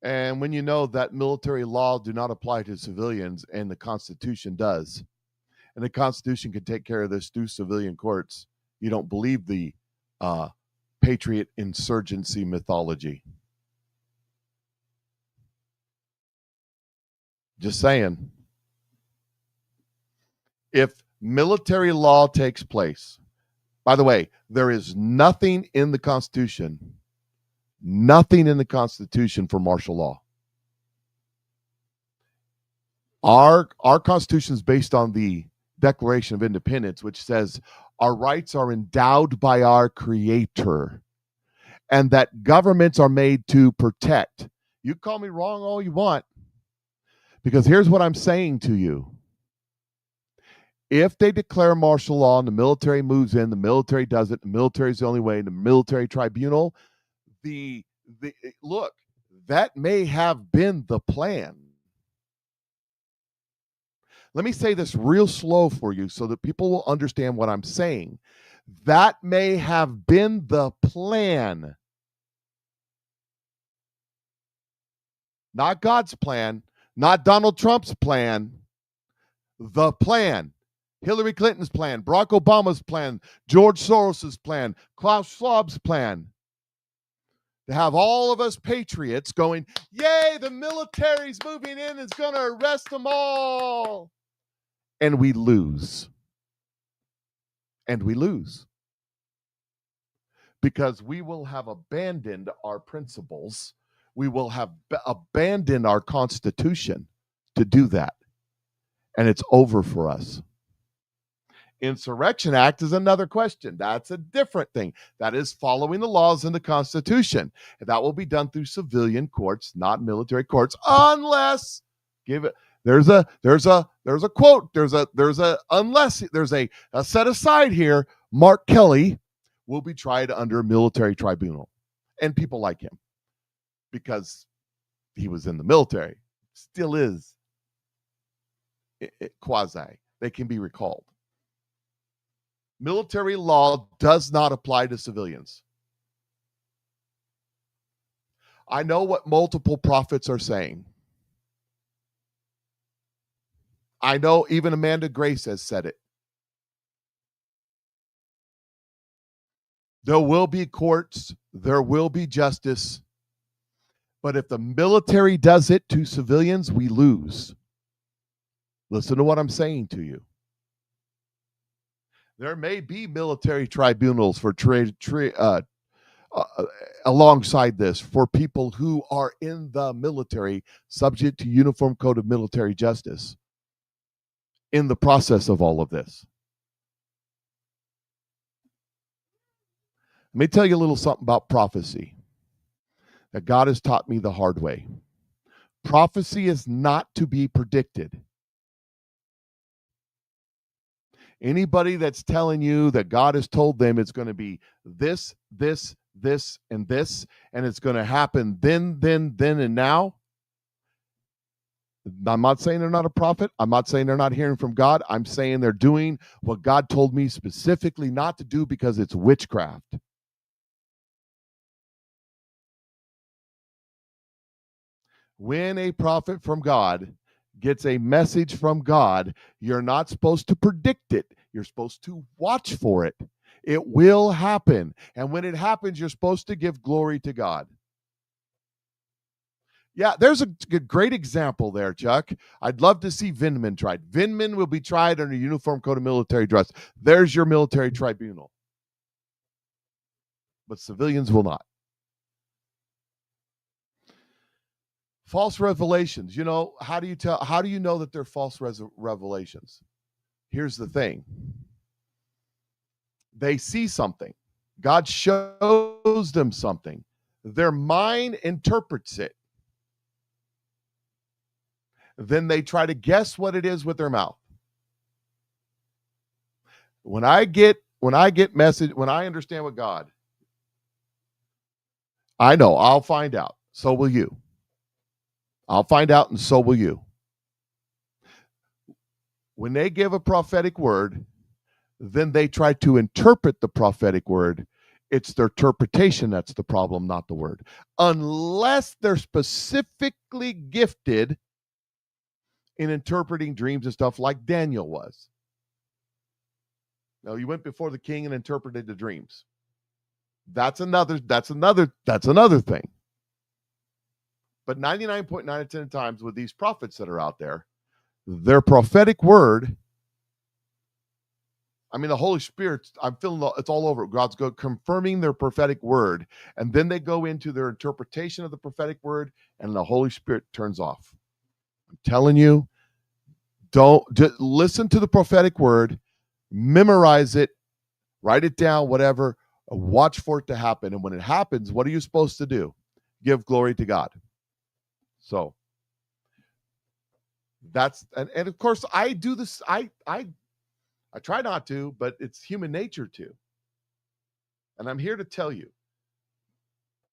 S2: And when you know that military law do not apply to civilians and the Constitution does, and the Constitution can take care of this through civilian courts, you don't believe the Patriot insurgency mythology. Just saying. If military law takes place, by the way, there is nothing in the Constitution for martial law. Our Constitution is based on the Declaration of Independence, which says our rights are endowed by our Creator and that governments are made to protect. You call me wrong all you want, because here's what I'm saying to you. If they declare martial law and the military moves in, the military does it, the military is the only way, the military tribunal, look, that may have been the plan. Let me say this real slow for you so that people will understand what I'm saying. That may have been the plan. Not God's plan, not Donald Trump's plan, the plan. Hillary Clinton's plan, Barack Obama's plan, George Soros's plan, Klaus Schwab's plan. To have all of us patriots going, yay, the military's moving in, it's going to arrest them all. And we lose. Because we will have abandoned our principles. We will have abandoned our Constitution to do that. And it's over for us. Insurrection Act is another question. That's a different thing. That is following the laws in the Constitution. And that will be done through civilian courts, not military courts, unless there's a quote, unless there's a set aside here, Mark Kelly will be tried under a military tribunal. And people like him because he was in the military, still is. quasi. They can be recalled. Military law does not apply to civilians. I know what multiple prophets are saying. I know even Amanda Grace has said it. There will be courts, there will be justice, but if the military does it to civilians, we lose. Listen to what I'm saying to you. There may be military tribunals for alongside this for people who are in the military, subject to Uniform Code of Military Justice in the process of all of this. Let me tell you a little something about prophecy that God has taught me the hard way. Prophecy is not to be predicted. Anybody that's telling you that God has told them it's going to be this, and this, and it's going to happen then, and now, I'm not saying they're not a prophet. I'm not saying they're not hearing from God. I'm saying they're doing what God told me specifically not to do because it's witchcraft. When a prophet from God gets a message from God, you're not supposed to predict it. You're supposed to watch for it. It will happen. And when it happens, you're supposed to give glory to God. Yeah, there's a great example there, Chuck. I'd love to see Vindman tried. Vindman will be tried under Uniform Code of Military Justice. There's your military tribunal. But civilians will not. False revelations. You know, how do you know that they're false revelations? Here's the thing. They see something. God shows them something. Their mind interprets it. Then they try to guess what it is with their mouth. When I understand what God, I know I'll find out. So will you. I'll find out, and so will you. When they give a prophetic word, then they try to interpret the prophetic word. It's their interpretation that's the problem, not the word. Unless they're specifically gifted in interpreting dreams and stuff like Daniel was. Now, he went before the king and interpreted the dreams. That's another thing. But 99.9 out of 10 times with these prophets that are out there, their prophetic word, I mean, the Holy Spirit, I'm feeling it's all over. God's confirming their prophetic word, and then they go into their interpretation of the prophetic word, and the Holy Spirit turns off. I'm telling you, don't just listen to the prophetic word, memorize it, write it down, whatever, watch for it to happen. And when it happens, what are you supposed to do? Give glory to God. So that's, and of course I do this. I try not to, but it's human nature to. And I'm here to tell you,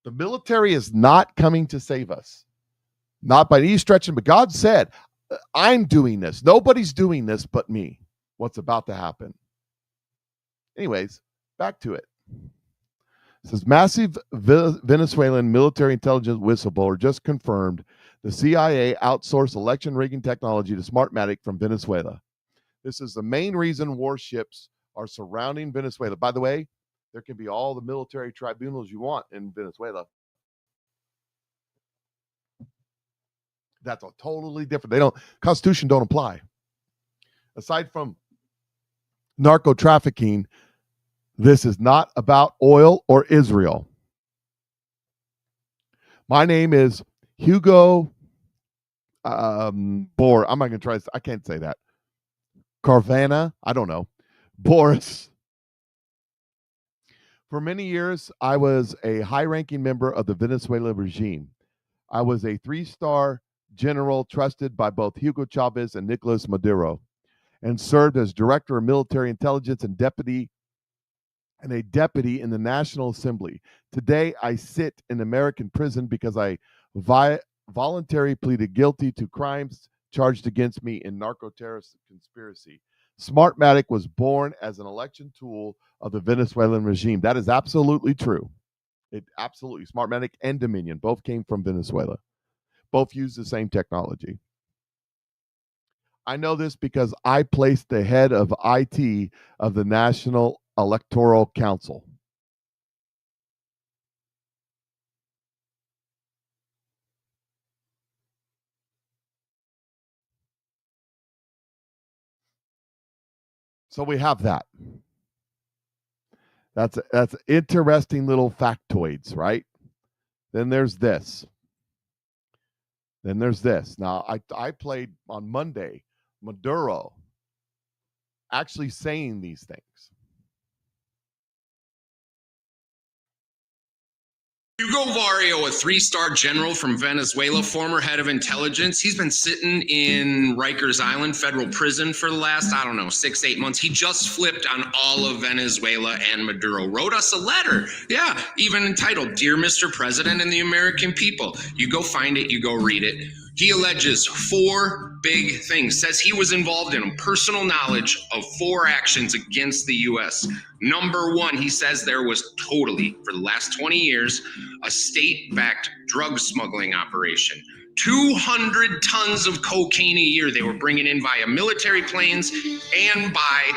S2: the military is not coming to save us. Not by any stretch, but God said, I'm doing this. Nobody's doing this but me. What's about to happen? Anyways, back to it. It says, massive Venezuelan military intelligence whistleblower just confirmed the CIA outsourced election rigging technology to Smartmatic from Venezuela. This is the main reason warships are surrounding Venezuela. By the way, there can be all the military tribunals you want in Venezuela. That's a totally different. Constitution don't apply. Aside from narco trafficking, this is not about oil or Israel. My name is Hugo Bor. I'm not going to try this. I can't say that. Carvana. I don't know. Boris. For many years, I was a high-ranking member of the Venezuela regime. I was a 3-star general trusted by both Hugo Chavez and Nicolas Maduro, and served as director of military intelligence and a deputy in the National Assembly. Today, I sit in American prison because I voluntarily pleaded guilty to crimes charged against me in narco-terrorist conspiracy. Smartmatic was born as an election tool of the Venezuelan regime. That is absolutely true. It absolutely. Smartmatic and Dominion both came from Venezuela. Both use the same technology. I know this because I placed the head of IT of the National Electoral Council. So we have that. That's interesting little factoids, right? Then there's this. Now, I played on Monday Maduro actually saying these things.
S21: Hugo Vario, a three-star general from Venezuela, former head of intelligence. He's been sitting in Rikers Island federal prison for the last, 6-8 months. He just flipped on all of Venezuela and Maduro. Wrote us a letter. Yeah, even entitled, Dear Mr. President and the American People. You go find it, you go read it. He alleges 4 big things. Says he was involved in personal knowledge of 4 actions against the U.S. Number 1, he says there was totally, for the last 20 years, a state-backed drug smuggling operation. 200 tons of cocaine a year they were bringing in via military planes and by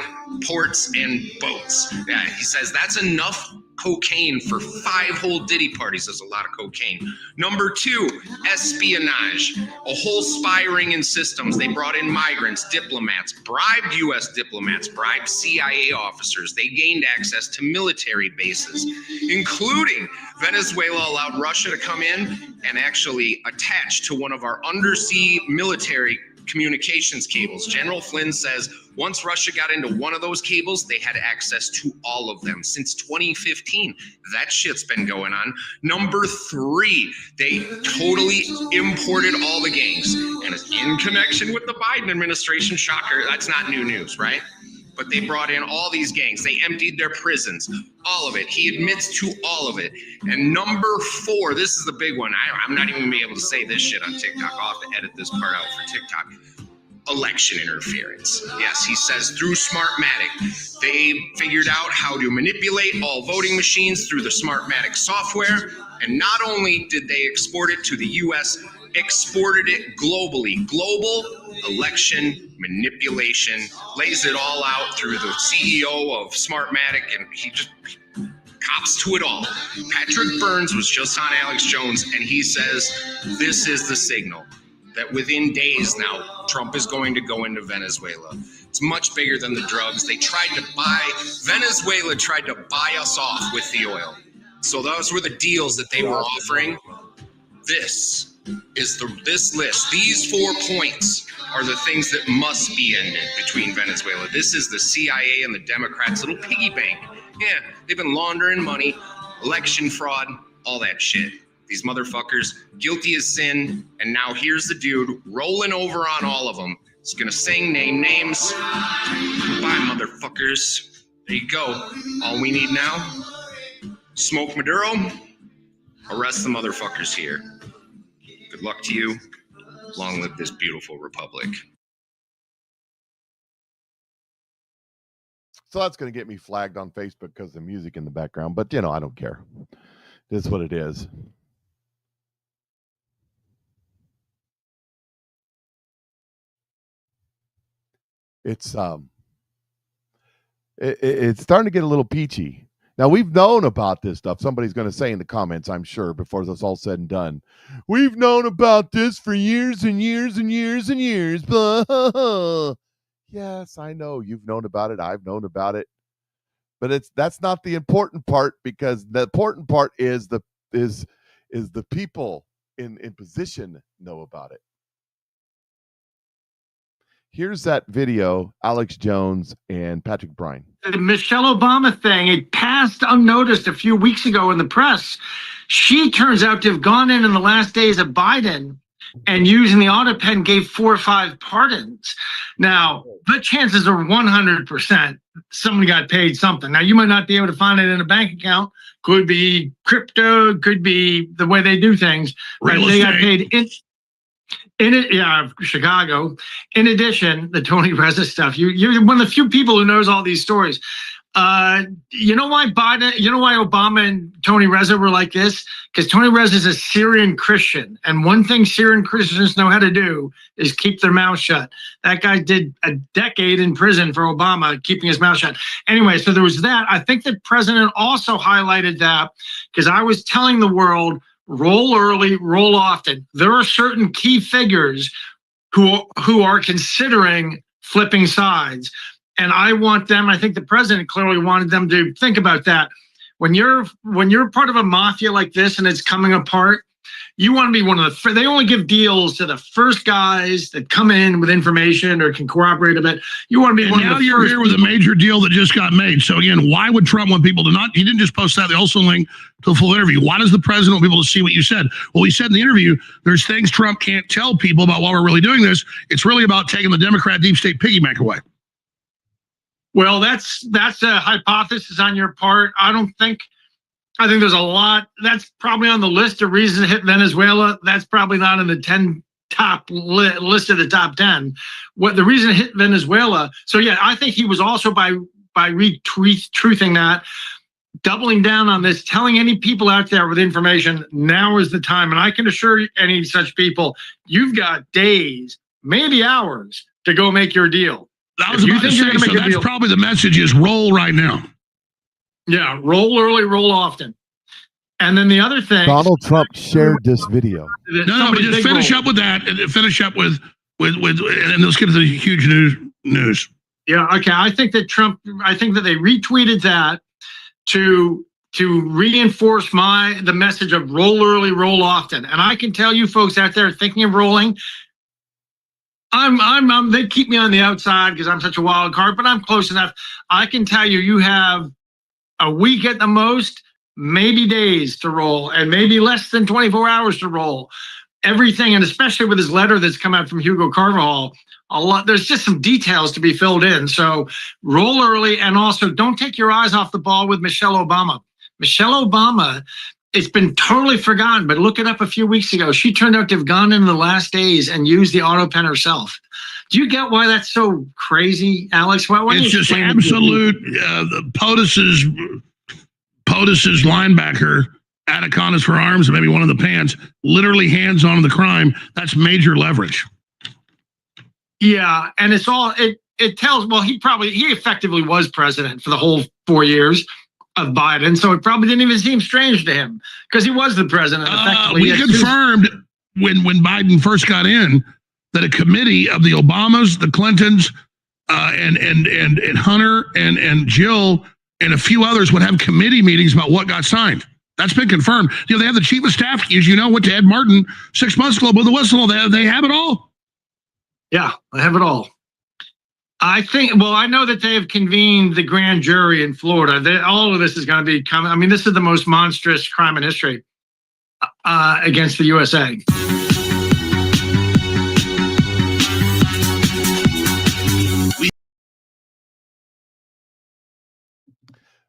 S21: ports and boats. Yeah, he says that's enough cocaine for 5 whole Diddy parties. That's a lot of cocaine. Number 2, espionage. A whole spy ring in systems. They brought in migrants, diplomats, bribed U.S. diplomats, bribed CIA officers. They gained access to military bases, including Venezuela allowed Russia to come in and actually attach to one of our undersea military communications cables. General Flynn says once Russia got into one of those cables, they had access to all of them since 2015. That shit's been going on. Number 3, they totally imported all the gangs. And it's in connection with the Biden administration. Shocker, that's not new news, right? But they brought in all these gangs. They emptied their prisons, all of it. He admits to all of it. And number 4, this is the big one. I'm not even gonna be able to say this shit on TikTok. I'll have to edit this part out for TikTok. Election interference. Yes, he says through Smartmatic, they figured out how to manipulate all voting machines through the Smartmatic software. And not only did they export it to the U.S., exported it globally. Global election manipulation, lays it all out through the CEO of Smartmatic, and he just cops to it all. Patrick Burns was just on Alex Jones, and he says this is the signal that within days now, Trump is going to go into Venezuela. It's much bigger than the drugs. Venezuela tried to buy us off with the oil. So those were the deals that they were offering. This list. These 4 points are the things that must be ended between Venezuela. This is the CIA and the Democrats' little piggy bank. Yeah, they've been laundering money, election fraud, all that shit. These motherfuckers, guilty as sin, and now here's the dude rolling over on all of them. He's gonna sing, name names. Bye, motherfuckers. There you go. All we need now, smoke Maduro, arrest the motherfuckers here. Good luck to you. Long live this beautiful republic.
S2: So that's going to get me flagged on Facebook because of the music in the background. But, I don't care. It is what it is. It's it's starting to get a little peachy. Now, we've known about this stuff. Somebody's going to say in the comments, I'm sure, before this all said and done, we've known about this for years and years and years and years. Yes, I know you've known about it. I've known about it. But that's not the important part, because the important part is the people in position know about it. Here's that video, Alex Jones and Patrick Bryan.
S22: The Michelle Obama thing, it passed unnoticed a few weeks ago in the press. She turns out to have gone in the last days of Biden and using the auto pen gave 4 or 5 pardons. Now, the chances are 100% someone got paid something. Now, you might not be able to find it in a bank account. Could be crypto, could be the way they do things. But they got paid Chicago. In addition, the Tony Reza stuff. You're one of the few people who knows all these stories. You know why Obama and Tony Reza were like this? Because Tony Reza is a Syrian Christian, and one thing Syrian Christians know how to do is keep their mouth shut. That guy did a decade in prison for Obama, keeping his mouth shut. Anyway, so there was that. I think the president also highlighted that because I was telling the world, roll early, roll often. There are certain key figures who are considering flipping sides. And I want them, I think the president clearly wanted them to think about that. When you're part of a mafia like this and it's coming apart, you want to be one of the, they only give deals to the first guys that come in with information or can corroborate a bit. You want to be one of the first.
S4: Now you're here with a major deal that just got made. So again, why would Trump want people to not, he didn't just post that, they also linked to the full interview. Why does the president want people to see what you said? Well, he said in the interview, there's things Trump can't tell people about why we're really doing this. It's really about taking the Democrat deep state piggy bank away.
S22: Well, that's a hypothesis on your part. I think there's a lot. That's probably on the list of reasons to hit Venezuela. That's probably not in the 10 top list of the top 10. What the reason to hit Venezuela? So yeah, I think he was also by truthing that, doubling down on this, telling any people out there with information, now is the time. And I can assure any such people, you've got days, maybe hours to go make your deal.
S4: I was about to say, so that's probably the message is roll right now.
S22: Yeah, roll early, roll often. And then the other thing,
S2: Donald Trump shared this video.
S4: No, but just finish up with that, and finish up with, and let's get to the huge news.
S22: Yeah, okay. I think that they retweeted that to reinforce the message of roll early, roll often. And I can tell you folks out there thinking of rolling, they keep me on the outside because I'm such a wild card, but I'm close enough. I can tell you, you have a week at the most, maybe days to roll, and maybe less than 24 hours to roll. Everything, and especially with his letter that's come out from Hugo Carvajal, there's just some details to be filled in. So roll early, and also don't take your eyes off the ball with Michelle Obama. Michelle Obama, it's been totally forgotten, but look it up a few weeks ago. She turned out to have gone in the last days and used the auto pen herself. Do you get why that's so crazy, Alex? Why
S4: it's just absolute. POTUS's linebacker, Atacanas for arms, and maybe one of the pants, literally hands on the crime. That's major leverage.
S22: Yeah, and it's all it tells. Well, he effectively was president for the whole 4 years of Biden, so it probably didn't even seem strange to him because he was the president.
S4: We confirmed when Biden first got in that a committee of the Obamas, the Clintons, and Hunter and Jill and a few others would have committee meetings about what got signed. That's been confirmed. You know, they have the chief of staff, as you know, went to Ed Martin 6 months ago with the whistle. They have it all.
S22: Yeah, they have it all. I know that they have convened the grand jury in Florida. All of this is going to be coming. I mean, this is the most monstrous crime in history against the USA.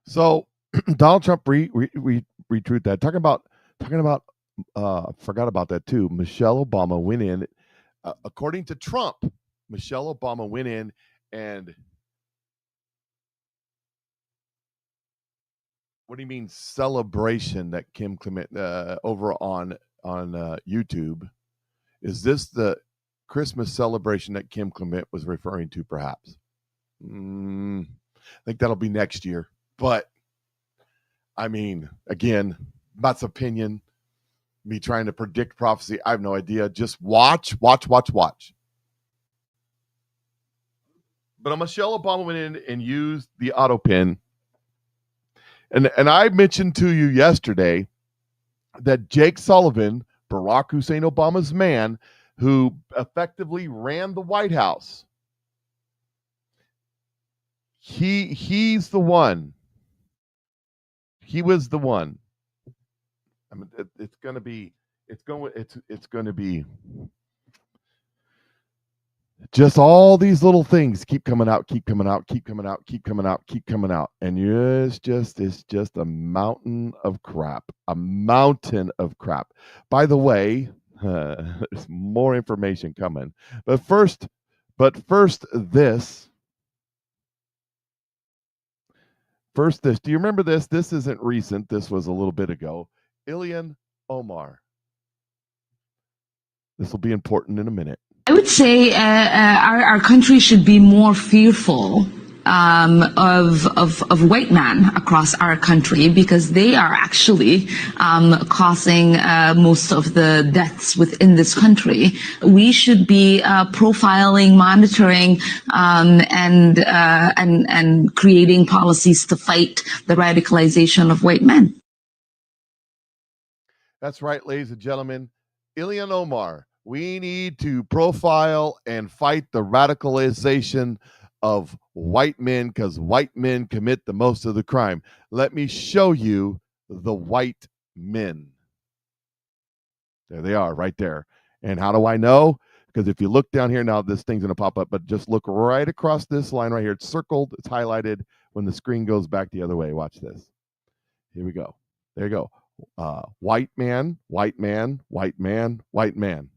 S2: So Donald Trump retweeted that. Talking about forgot about that too. Michelle Obama went in, according to Trump, Michelle Obama went in and what do you mean celebration that Kim Clement over on YouTube? Is this the Christmas celebration that Kim Clement was referring to, perhaps? I think that'll be next year. But I mean, again, that's opinion. Me trying to predict prophecy. I have no idea. Just watch. But Michelle Obama went in and used the auto pen. And I mentioned to you yesterday that Jake Sullivan, Barack Hussein Obama's man, who effectively ran the White House, he's the one. He was the one. I mean, it's going to be just all these little things keep coming out, and it's just a mountain of crap. By the way, There's more information coming. But first this. First this. Do you remember this? This isn't recent. This was a little bit ago. Ilhan Omar. This will be important in a minute.
S1: I would say our country should be more fearful of white men across our country, because they are actually causing most of the deaths within this country. We should be profiling, monitoring, and creating policies to fight the radicalization of white men.
S2: That's right, ladies and gentlemen. Ilhan Omar. We need to profile and fight the radicalization of white men, because white men commit the most of the crime. Let me show you the white men. There they are right there. And how do I know? Because if you look down here now, this thing's going to pop up, but just look right across this line right here. It's circled. It's highlighted. When the screen goes back the other way, watch this. Here we go. There you go. White man, white man, white man, white man.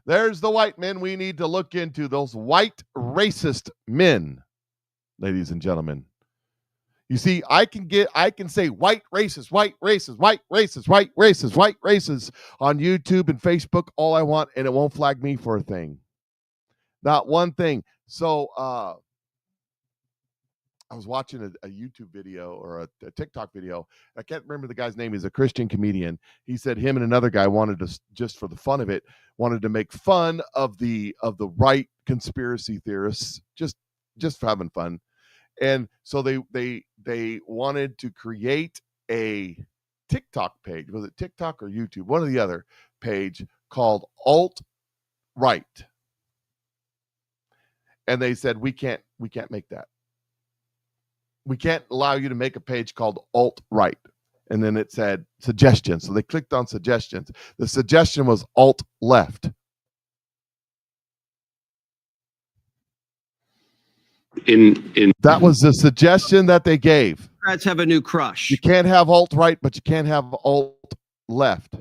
S2: There's the white men we need to look into, those white racist men, ladies and gentlemen. You see, I can say white racist, white racist, white racist, white racist, white racist on YouTube and Facebook all I want, and it won't flag me for a thing. Not one thing. So I was watching a YouTube video or a TikTok video. I can't remember the guy's name. He's a Christian comedian. He said him and another guy wanted to, just for the fun of it, wanted to make fun of the right conspiracy theorists, just for having fun. And so they wanted to create a TikTok page. Was it TikTok or YouTube? One or the other page called alt-right. And they said, we can't make that. We can't allow you to make a page called alt-right. And then it said suggestions. So they clicked on suggestions. The suggestion was alt-left. That was the suggestion that they gave.
S12: Democrats have a new crush.
S2: You can't have alt-right, but you can't have alt-left.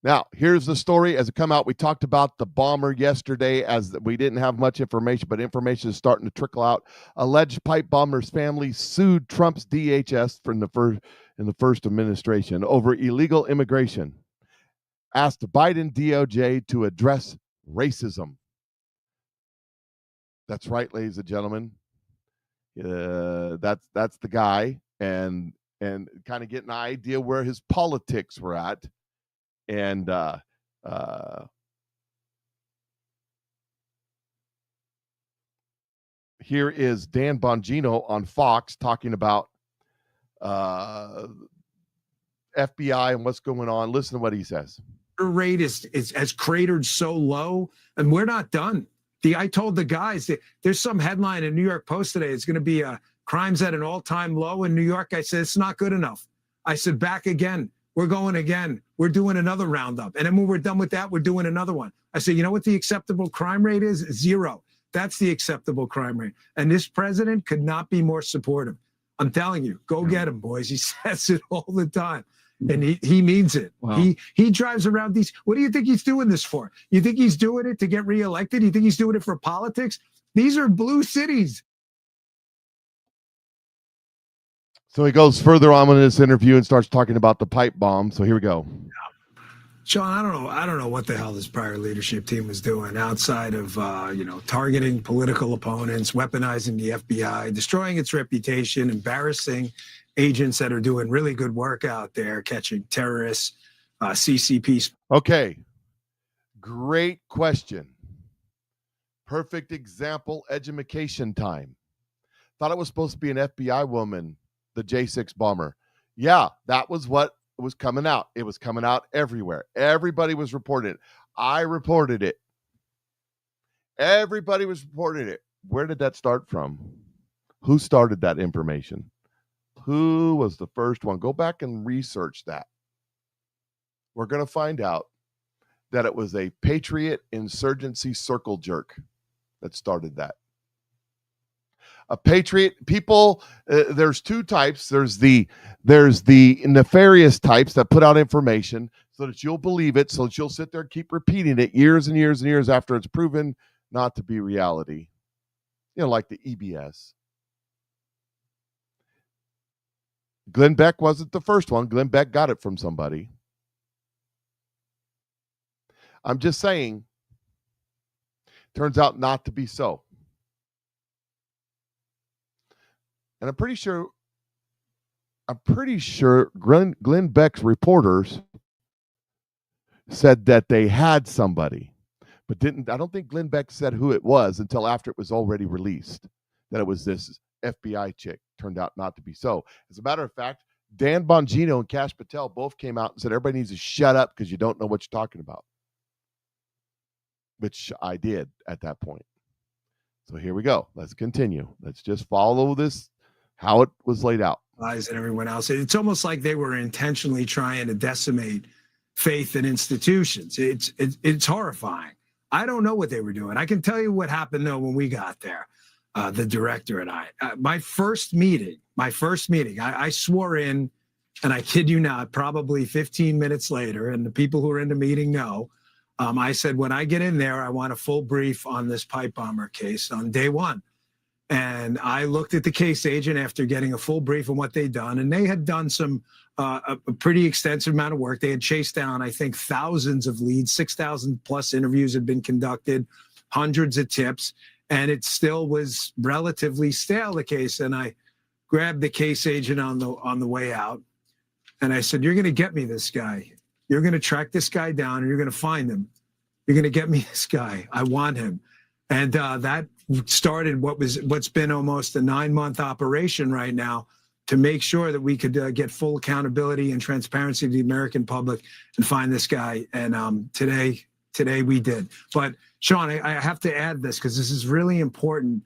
S2: Now, here's the story as it come out. We talked about the bomber yesterday, as we didn't have much information, but information is starting to trickle out. Alleged pipe bomber's family sued Trump's DHS in the first administration over illegal immigration. Asked Biden DOJ to address racism. That's right, ladies and gentlemen. That's the guy, and kind of get an idea where his politics were at. And here is Dan Bongino on Fox talking about FBI and what's going on. Listen to what he says.
S3: Rate has cratered so low, and we're not done. I told the guys that there's some headline in New York Post today. It's going to be crimes at an all-time low in New York. I said, it's not good enough. I said, back again. We're going again. We're doing another roundup. And then when we're done with that, we're doing another one. I said, you know what the acceptable crime rate is? 0. That's the acceptable crime rate. And this president could not be more supportive. I'm telling you, go get him, boys. He says it all the time. And he means it. Wow. He drives around these. What do you think he's doing this for? You think he's doing it to get reelected? You think he's doing it for politics? These are blue cities.
S2: So he goes further on in this interview and starts talking about the pipe bomb. So here we go.
S3: Sean, I don't know what the hell this prior leadership team was doing outside of targeting political opponents, weaponizing the FBI, destroying its reputation, embarrassing agents that are doing really good work out there, catching terrorists, CCP.
S2: Okay, great question. Perfect example, education time. Thought it was supposed to be an FBI woman, the J6 bomber. Yeah, that was what was coming out. It was coming out everywhere. Everybody was reporting it. I reported it. Everybody was reporting it. Where did that start from? Who started that information? Who was the first one? Go back and research that. We're going to find out that it was a Patriot insurgency circle jerk that started that. A patriot people, there's two types. There's the nefarious types that put out information so that you'll believe it, so that you'll sit there and keep repeating it years and years and years after it's proven not to be reality. Like the EBS. Glenn Beck wasn't the first one. Glenn Beck got it from somebody. I'm just saying, turns out not to be so. And I'm pretty sure Glenn Beck's reporters said that they had somebody, but I don't think Glenn Beck said who it was until after it was already released, that it was this FBI chick. Turned out not to be so. As a matter of fact, Dan Bongino and Kash Patel both came out and said, everybody needs to shut up because you don't know what you're talking about. Which I did at that point. So here we go. Let's continue. Let's just follow this, how it was laid out.
S3: And everyone else. It's almost like they were intentionally trying to decimate faith in institutions. It's horrifying. I don't know what they were doing. I can tell you what happened though when we got there. The director and I, my first meeting, I swore in, and I kid you not, probably 15 minutes later, and the people who are in the meeting know, I said, when I get in there, I want a full brief on this pipe bomber case on day one. And I looked at the case agent after getting a full brief on what they'd done, and they had done some a pretty extensive amount of work. They had chased down, I think, thousands of leads, 6,000 plus interviews had been conducted, hundreds of tips. And it still was relatively stale, the case. And I grabbed the case agent on the way out. And I said, you're going to get me this guy. You're going to track this guy down and you're going to find him. You're going to get me this guy. I want him. And that started what's been almost a 9-month operation right now to make sure that we could get full accountability and transparency to the American public and find this guy. And today we did. But Sean, I have to add this because this is really important.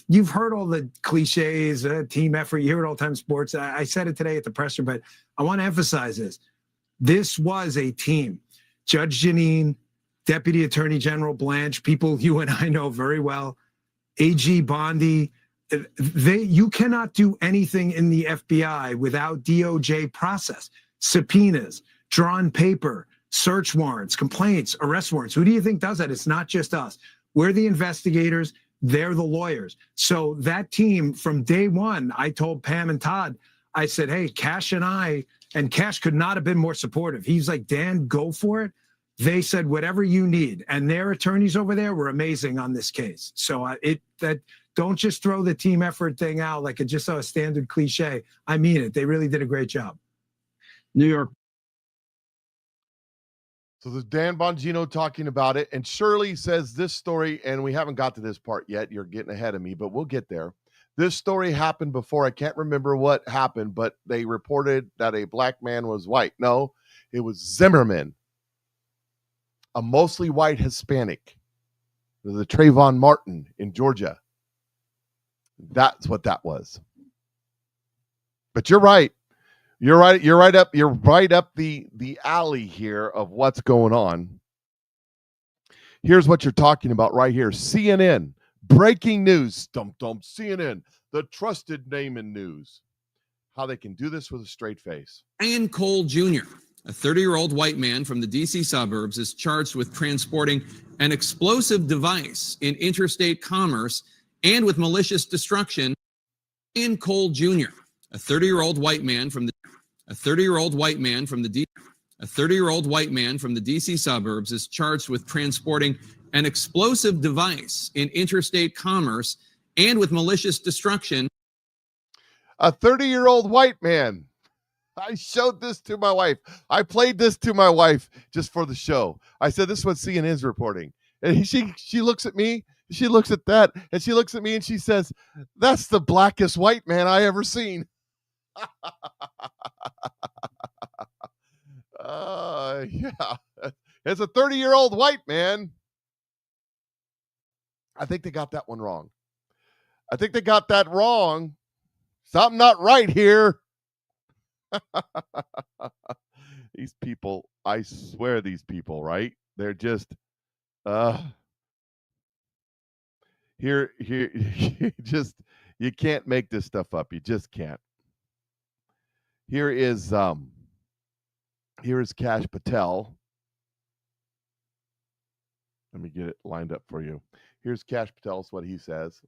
S3: You've heard all the cliches, team effort. You hear it all the time in sports. I said it today at the presser, but I want to emphasize this. This was a team. Judge Janine, Deputy Attorney General Blanche, people you and I know very well, AG Bondi. You cannot do anything in the FBI without DOJ process, subpoenas, drawn paper, search warrants, complaints, arrest warrants. Who do you think does that? It's not just us. We're the investigators. They're the lawyers. So that team from day one, I told Pam and Todd, I said, hey, Kash and Kash could not have been more supportive. He's like, Dan, go for it. They said, whatever you need. And their attorneys over there were amazing on this case. So don't just throw the team effort thing out like it's just a standard cliche. I mean it. They really did a great job.
S2: New York. So there's Dan Bongino talking about it, and Shirley says this story, and we haven't got to this part yet. You're getting ahead of me, but we'll get there. This story happened before. I can't remember what happened, but they reported that a black man was white. No, it was Zimmerman, a mostly white Hispanic, the Trayvon Martin in Georgia. That's what that was. But you're right. You're right up the alley here of what's going on. Here's what you're talking about right here. CNN, breaking news. CNN, the trusted name in news. How they can do this with a straight face.
S12: Ryan Cole Jr., a 30-year-old white man from the D.C. suburbs, is charged with transporting an explosive device in interstate commerce and with malicious destruction. Ryan Cole Jr., a 30-year-old white man from the D.C. suburbs, is charged with transporting an explosive device in interstate commerce and with malicious destruction.
S2: A 30-year-old white man. I showed this to my wife. I played this to my wife just for the show. I said, this is what CNN's reporting. And she looks at me, she looks at that, and she looks at me and she says, that's the blackest white man I ever seen. Yeah. It's a 30-year-old white man. I think they got that one wrong. Something not right here. These people, I swear these people, right? They're just, Here, just you can't make this stuff up. You just can't. Here is Kash Patel. Let me get it lined up for you. Here's Kash Patel's what he says.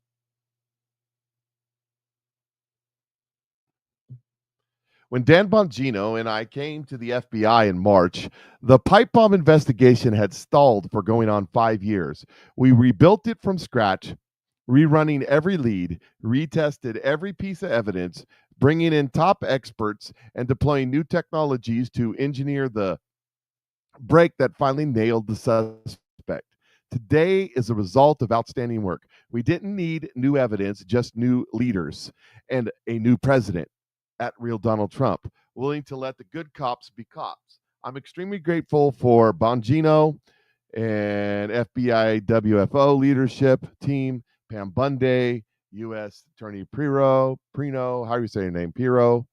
S2: When Dan Bongino and I came to the FBI in March, the pipe bomb investigation had stalled for going on 5 years. We rebuilt it from scratch, rerunning every lead, retested every piece of evidence, bringing in top experts, and deploying new technologies to engineer the break that finally nailed the suspect. Today is a result of outstanding work. We didn't need new evidence, just new leaders and a new president. At Real Donald Trump, willing to let the good cops be cops. I'm extremely grateful for Bongino and FBI WFO leadership team, Pam Bunday, U.S. Attorney Prino, how do you say your name, Piro,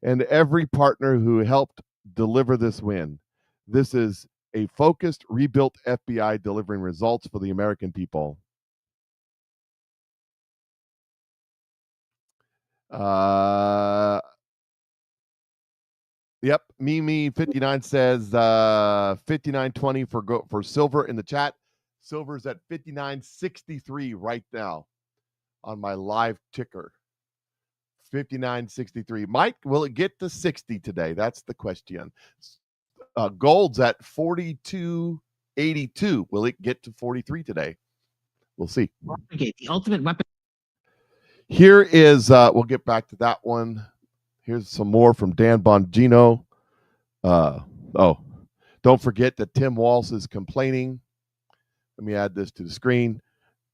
S2: and every partner who helped deliver this win. This is a focused, rebuilt FBI delivering results for the American people. Yep. Mimi59 says 5920 for silver in the chat. Silver's at 5963 right now on my live ticker. 5963. Mike, will it get to 60 today? That's the question. Gold's at 4282. Will it get to 43 today? We'll see.
S13: Okay, the ultimate weapon.
S2: Here is, we'll get back to that one. Here's some more from Dan Bongino. Don't forget that Tim Walz is complaining. Let me add this to the screen.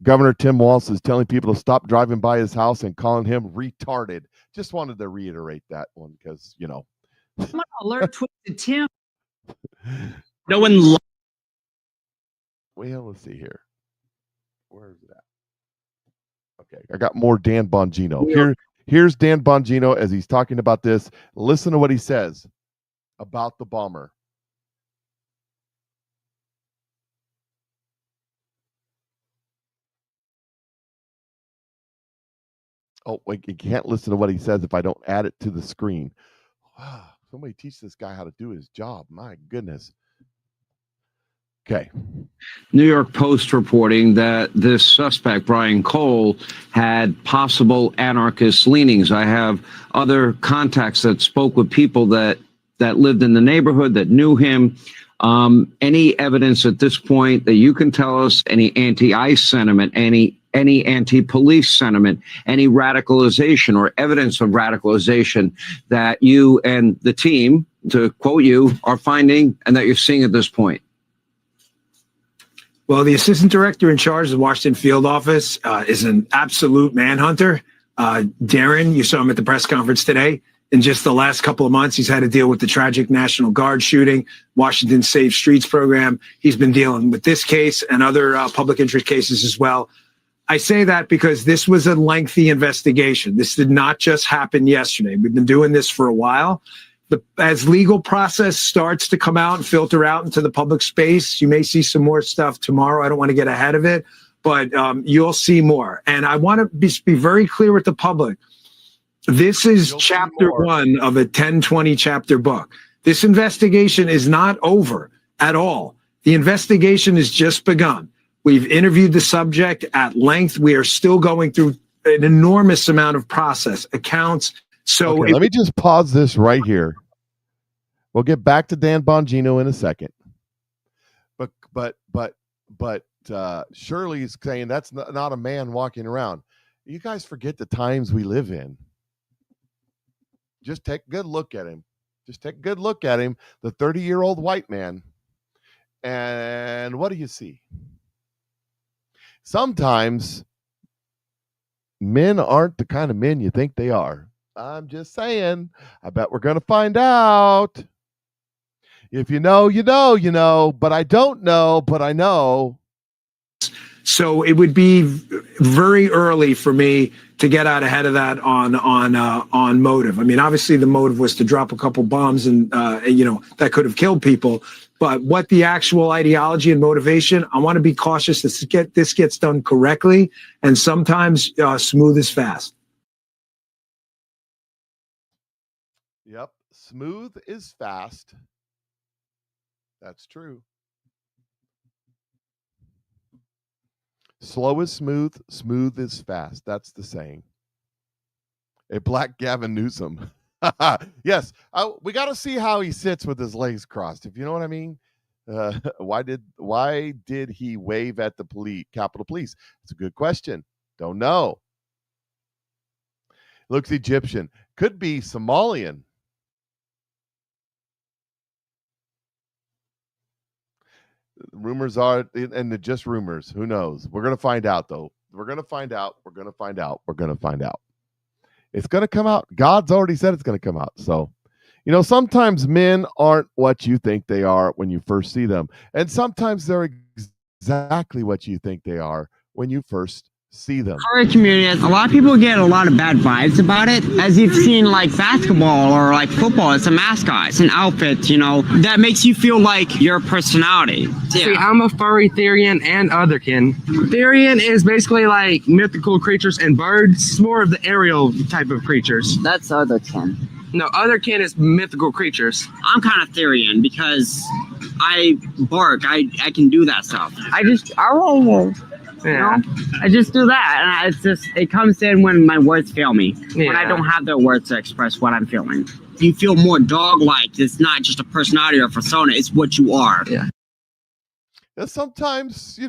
S2: Governor Tim Walz is telling people to stop driving by his house and calling him retarded. Just wanted to reiterate that one because, you know.
S13: I'm gonna alert tweet to Tim.
S14: No one.
S2: Well, let's see here. Where is it at? Okay, I got more Dan Bongino. Here's Dan Bongino as he's talking about this. Listen to what he says about the bomber. Oh, wait, you can't listen to what he says if I don't add it to the screen. Wow, somebody teach this guy how to do his job. My goodness. Okay.
S6: New York Post reporting that this suspect, Brian Cole, had possible anarchist leanings. I have other contacts that spoke with people that lived in the neighborhood, that knew him. Any evidence at this point that you can tell us, any anti-ICE sentiment, any anti-police sentiment, any radicalization or evidence of radicalization that you and the team, to quote you, are finding and that you're seeing at this point?
S3: Well, the assistant director in charge of the Washington field office is an absolute manhunter. Darren, you saw him at the press conference today. In just the last couple of months, he's had to deal with the tragic National Guard shooting, Washington Safe Streets program. He's been dealing with this case and other public interest cases as well. I say that because this was a lengthy investigation. This did not just happen yesterday. We've been doing this for a while. As legal process starts to come out and filter out into the public space, you may see some more stuff tomorrow. I don't want to get ahead of it, but you'll see more. And I want to be very clear with the public. This is chapter 1 of a 10-20 chapter book. This investigation is not over at all. The investigation has just begun. We've interviewed the subject at length. We are still going through an enormous amount of process, accounts. So
S2: okay, let me just pause this right here. We'll get back to Dan Bongino in a second. But Shirley's saying that's not a man walking around. You guys forget the times we live in. Just take a good look at him. Just take a good look at him, the 30-year-old white man. And what do you see? Sometimes men aren't the kind of men you think they are. I'm just saying. I bet we're going to find out. If you know, you know, you know, but I don't know, but I know.
S3: So it would be very early for me to get out ahead of that on motive. I mean, obviously the motive was to drop a couple bombs and, that could have killed people. But what the actual ideology and motivation, I want to be cautious that this gets done correctly, and sometimes smooth is fast.
S2: Yep. Smooth is fast. That's true. Slow is smooth. Smooth is fast. That's the saying. A black Gavin Newsom. Yes. We got to see how he sits with his legs crossed. If you know what I mean. Why did he wave at the Capitol Police? It's a good question. Don't know. Looks Egyptian. Could be Somalian. Rumors are, and they're just rumors. Who knows? We're going to find out, though. We're going to find out. We're going to find out. We're going to find out. It's going to come out. God's already said it's going to come out. So, sometimes men aren't what you think they are when you first see them. And sometimes they're exactly what you think they are when you first see them.
S8: Our community, a lot of people get a lot of bad vibes about it. As you've seen, like basketball or like football, it's a mascot, it's an outfit, that makes you feel like your personality.
S9: See, I'm a furry Therian and otherkin. Therian is basically like mythical creatures and birds. It's more of the aerial type of creatures.
S8: That's otherkin.
S9: No, otherkin is mythical creatures.
S8: I'm kind of Therian because I bark. I can do that stuff. I just do that, and it comes in when my words fail me. When I don't have the words to express what I'm feeling. You feel more dog-like. It's not just a personality or a persona. It's what you are.
S9: Yeah.
S2: And sometimes,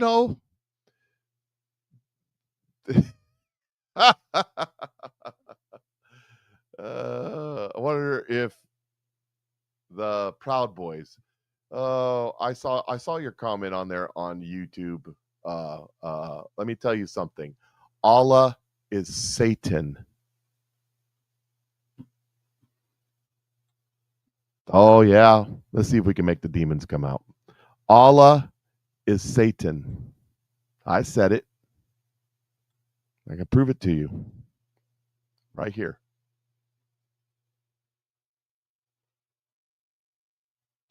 S2: I wonder if the Proud Boys. I saw your comment on there on YouTube. Let me tell you something. Allah is Satan. Oh yeah. Let's see if we can make the demons come out. Allah is Satan. I said it. I can prove it to you. Right here.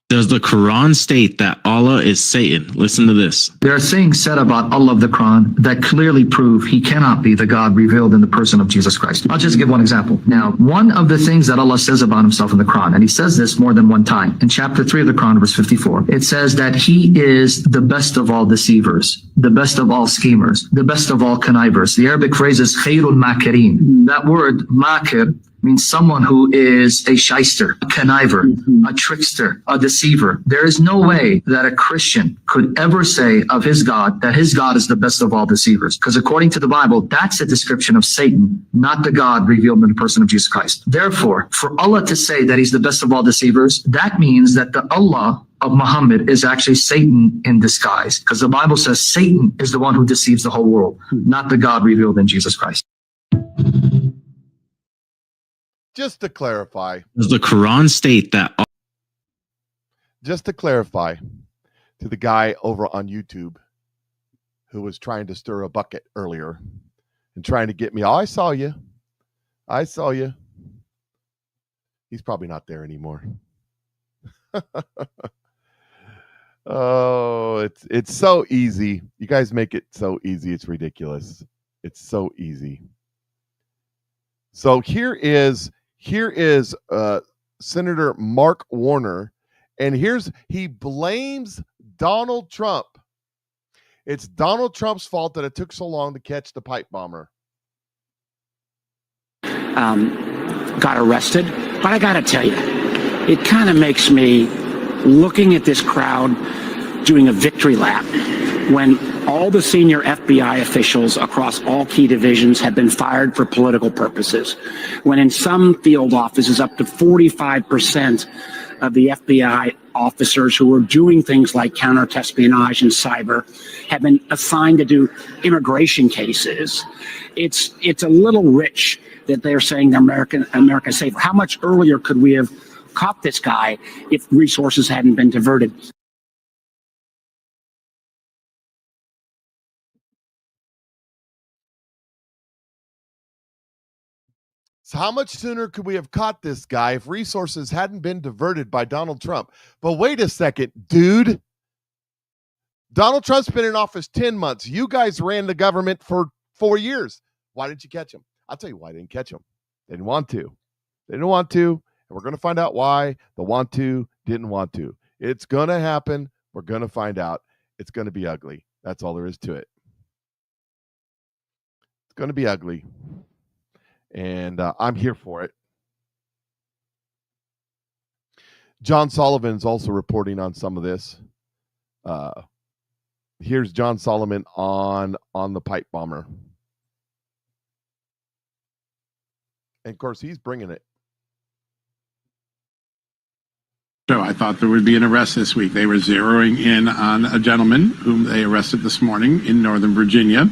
S23: Does the Quran state that Allah is Satan? Listen to this.
S24: There are things said about Allah of the Quran that clearly prove he cannot be the God revealed in the person of Jesus Christ. I'll just give one example. Now, one of the things that Allah says about himself in the Quran, and he says this more than one time, in chapter 3 of the Quran, verse 54, it says that he is the best of all deceivers, the best of all schemers, the best of all connivers. The Arabic phrase is khairul makirin. That word, makir, means someone who is a shyster, a conniver, a trickster, a deceiver. There is no way that a Christian could ever say of his God that his God is the best of all deceivers. Because according to the Bible, that's a description of Satan, not the God revealed in the person of Jesus Christ. Therefore, for Allah to say that he's the best of all deceivers, that means that the Allah of Muhammad is actually Satan in disguise. Because the Bible says Satan is the one who deceives the whole world, not the God revealed in Jesus Christ.
S2: Just to clarify.
S23: Does the Quran state that?
S2: Just to clarify to the guy over on YouTube who was trying to stir a bucket earlier and trying to get me. Oh, I saw you. I saw you. He's probably not there anymore. Oh, it's so easy. You guys make it so easy. It's ridiculous. It's so easy. So here is Senator Mark Warner, and he blames Donald Trump. It's Donald Trump's fault that it took so long to catch the pipe bomber.
S25: Got arrested, but I gotta tell you, it kind of makes me, looking at this crowd doing a victory lap, when all the senior FBI officials across all key divisions have been fired for political purposes, when in some field offices up to 45% of the FBI officers who are doing things like counter-espionage and cyber have been assigned to do immigration cases. It's a little rich that they're saying America's safe. How much earlier could we have caught this guy if resources hadn't been diverted?
S2: So how much sooner could we have caught this guy if resources hadn't been diverted by Donald Trump? But wait a second, dude. Donald Trump's been in office 10 months. You guys ran the government for 4 years. Why didn't you catch him? I'll tell you why I didn't catch him. They didn't want to. They didn't want to. And we're going to find out why the want to didn't want to. It's going to happen. We're going to find out. It's going to be ugly. That's all there is to it. It's going to be ugly. And I'm here for it. John Sullivan's also reporting on some of this. Here's John Solomon on the pipe bomber. And of course, he's bringing it.
S5: So I thought there would be an arrest this week. They were zeroing in on a gentleman whom they arrested this morning in Northern Virginia.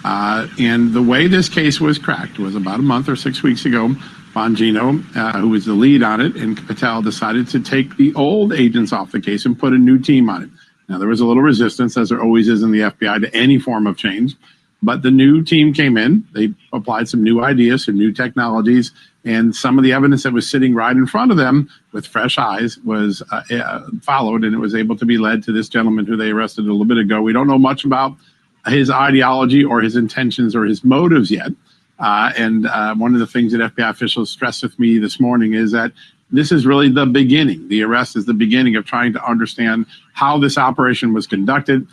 S5: And the way this case was cracked was about a month or 6 weeks ago. Bongino, who was the lead on it, and Patel decided to take the old agents off the case and put a new team on it. Now, there was a little resistance, as there always is in the FBI, to any form of change. But the new team came in. They applied some new ideas, some new technologies, and some of the evidence that was sitting right in front of them with fresh eyes was followed, and it was able to be led to this gentleman who they arrested a little bit ago. We don't know much about his ideology or his intentions or his motives yet. And one of the things that FBI officials stressed with me this morning is that this is really the beginning. The arrest is the beginning of trying to understand how this operation was conducted,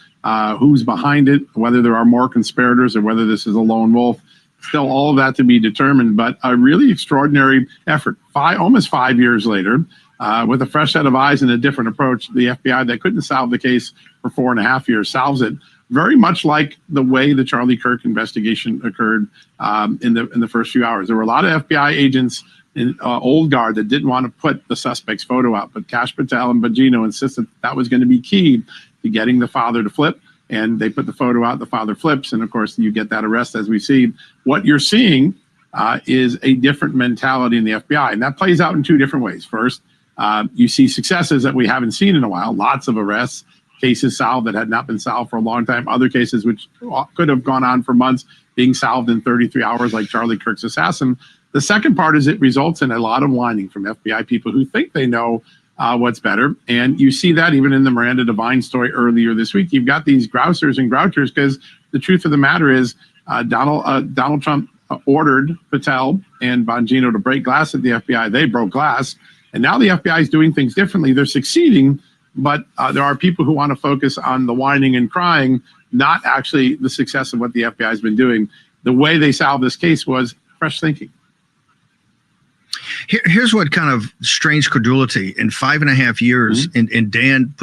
S5: who's behind it, whether there are more conspirators or whether this is a lone wolf. Still all of that to be determined, but a really extraordinary effort. Almost 5 years later, with a fresh set of eyes and a different approach, the FBI that couldn't solve the case for 4.5 years solves it. Very much like the way the Charlie Kirk investigation occurred in the first few hours. There were a lot of FBI agents in old guard that didn't want to put the suspect's photo out, but Kash Patel and Bongino insisted that was going to be key to getting the father to flip. And they put the photo out, the father flips, and of course you get that arrest as we see. What you're seeing is a different mentality in the FBI, and that plays out in two different ways. First, you see successes that we haven't seen in a while, lots of arrests, cases solved that had not been solved for a long time, other cases which could have gone on for months being solved in 33 hours like Charlie Kirk's assassin. The second part is it results in a lot of whining from FBI people who think they know what's better. And you see that even in the Miranda Devine story earlier this week. You've got these grousers and grouchers because the truth of the matter is Donald Trump ordered Patel and Bongino to break glass at the FBI. They broke glass. And now the FBI is doing things differently. They're succeeding, but there are people who want to focus on the whining and crying, not actually the success of what the FBI has been doing. The way they solved this case was fresh thinking.
S7: Here's what kind of strange credulity in 5.5 years, and Dan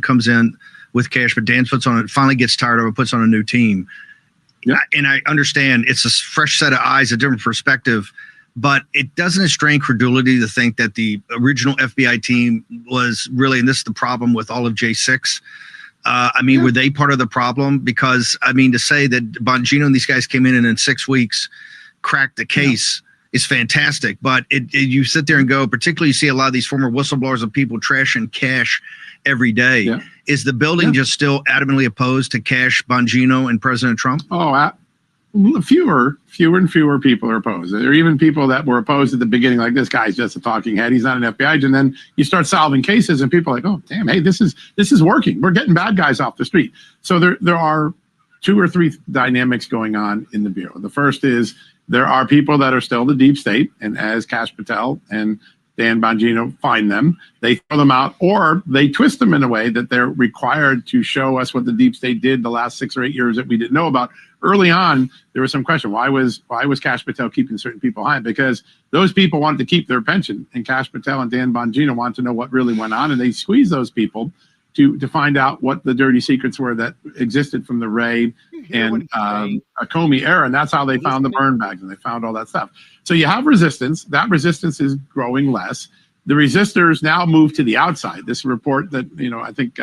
S7: comes in with Kash, but Dan finally gets tired of it, puts on a new team. Yeah. And I understand it's a fresh set of eyes, a different perspective, but it doesn't strain credulity to think that the original FBI team was really, and this is the problem with all of J6. Were they part of the problem? Because, to say that Bongino and these guys came in and in 6 weeks cracked the case is fantastic. But you sit there and go, particularly you see a lot of these former whistleblowers and people trashing Kash every day. Yeah. Is the building just still adamantly opposed to Kash, Bongino, and President Trump?
S5: Oh, fewer and fewer people are opposed. There are even people that were opposed at the beginning, like this guy's just a talking head. He's not an FBI agent. And then you start solving cases and people are like, oh, damn, hey, this is working. We're getting bad guys off the street. So there are 2 or 3 dynamics going on in the Bureau. The first is there are people that are still the deep state, and as Kash Patel and Dan Bongino find them, they throw them out, or they twist them in a way that they're required to show us what the deep state did the last 6 or 8 years that we didn't know about. Early on, there was some question, why was Kash Patel keeping certain people behind? Because those people wanted to keep their pension, and Kash Patel and Dan Bongino wanted to know what really went on, and they squeezed those people to find out what the dirty secrets were that existed from the Ray and Comey era, and that's how they found the burn bags and they found all that stuff. So you have resistance. That resistance is growing less. The resistors now move to the outside. This report that I think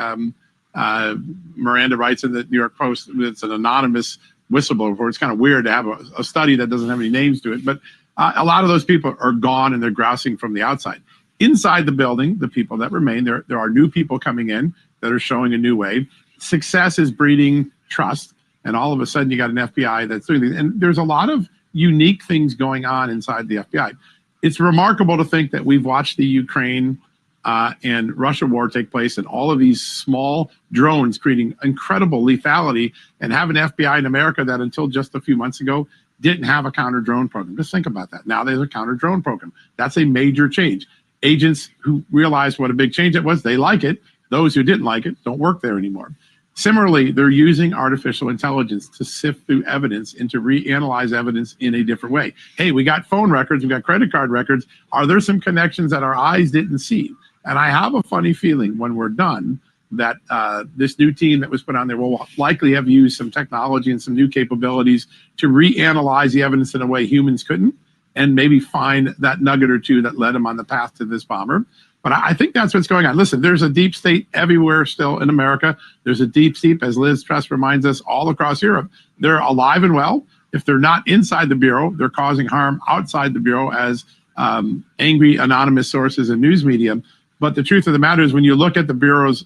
S5: Miranda writes in the New York Post, it's an anonymous whistleblower report. It's kind of weird to have a study that doesn't have any names to it, but a lot of those people are gone and they're grousing from the outside. Inside the building, the people that remain, there are new people coming in that are showing a new wave. Success is breeding trust, and all of a sudden you got an FBI that's doing things. And there's a lot of unique things going on inside the FBI. It's remarkable to think that we've watched the Ukraine and Russia war take place, and all of these small drones creating incredible lethality, and have an FBI in America that until just a few months ago didn't have a counter drone program. Just think about that. Now there's a counter drone program. That's a major change. Agents who realized what a big change it was, they like it. Those who didn't like it don't work there anymore. Similarly, they're using artificial intelligence to sift through evidence and to reanalyze evidence in a different way. Hey, we got phone records, we got credit card records. Are there some connections that our eyes didn't see? And I have a funny feeling when we're done that this new team that was put on there will likely have used some technology and some new capabilities to reanalyze the evidence in a way humans couldn't, and maybe find that nugget or two that led them on the path to this bomber. But I think that's what's going on. Listen, there's a deep state everywhere still in America. There's a deep state, as Liz Truss reminds us, all across Europe. They're alive and well. If they're not inside the Bureau, they're causing harm outside the Bureau as angry anonymous sources and news media. But the truth of the matter is, when you look at the Bureau's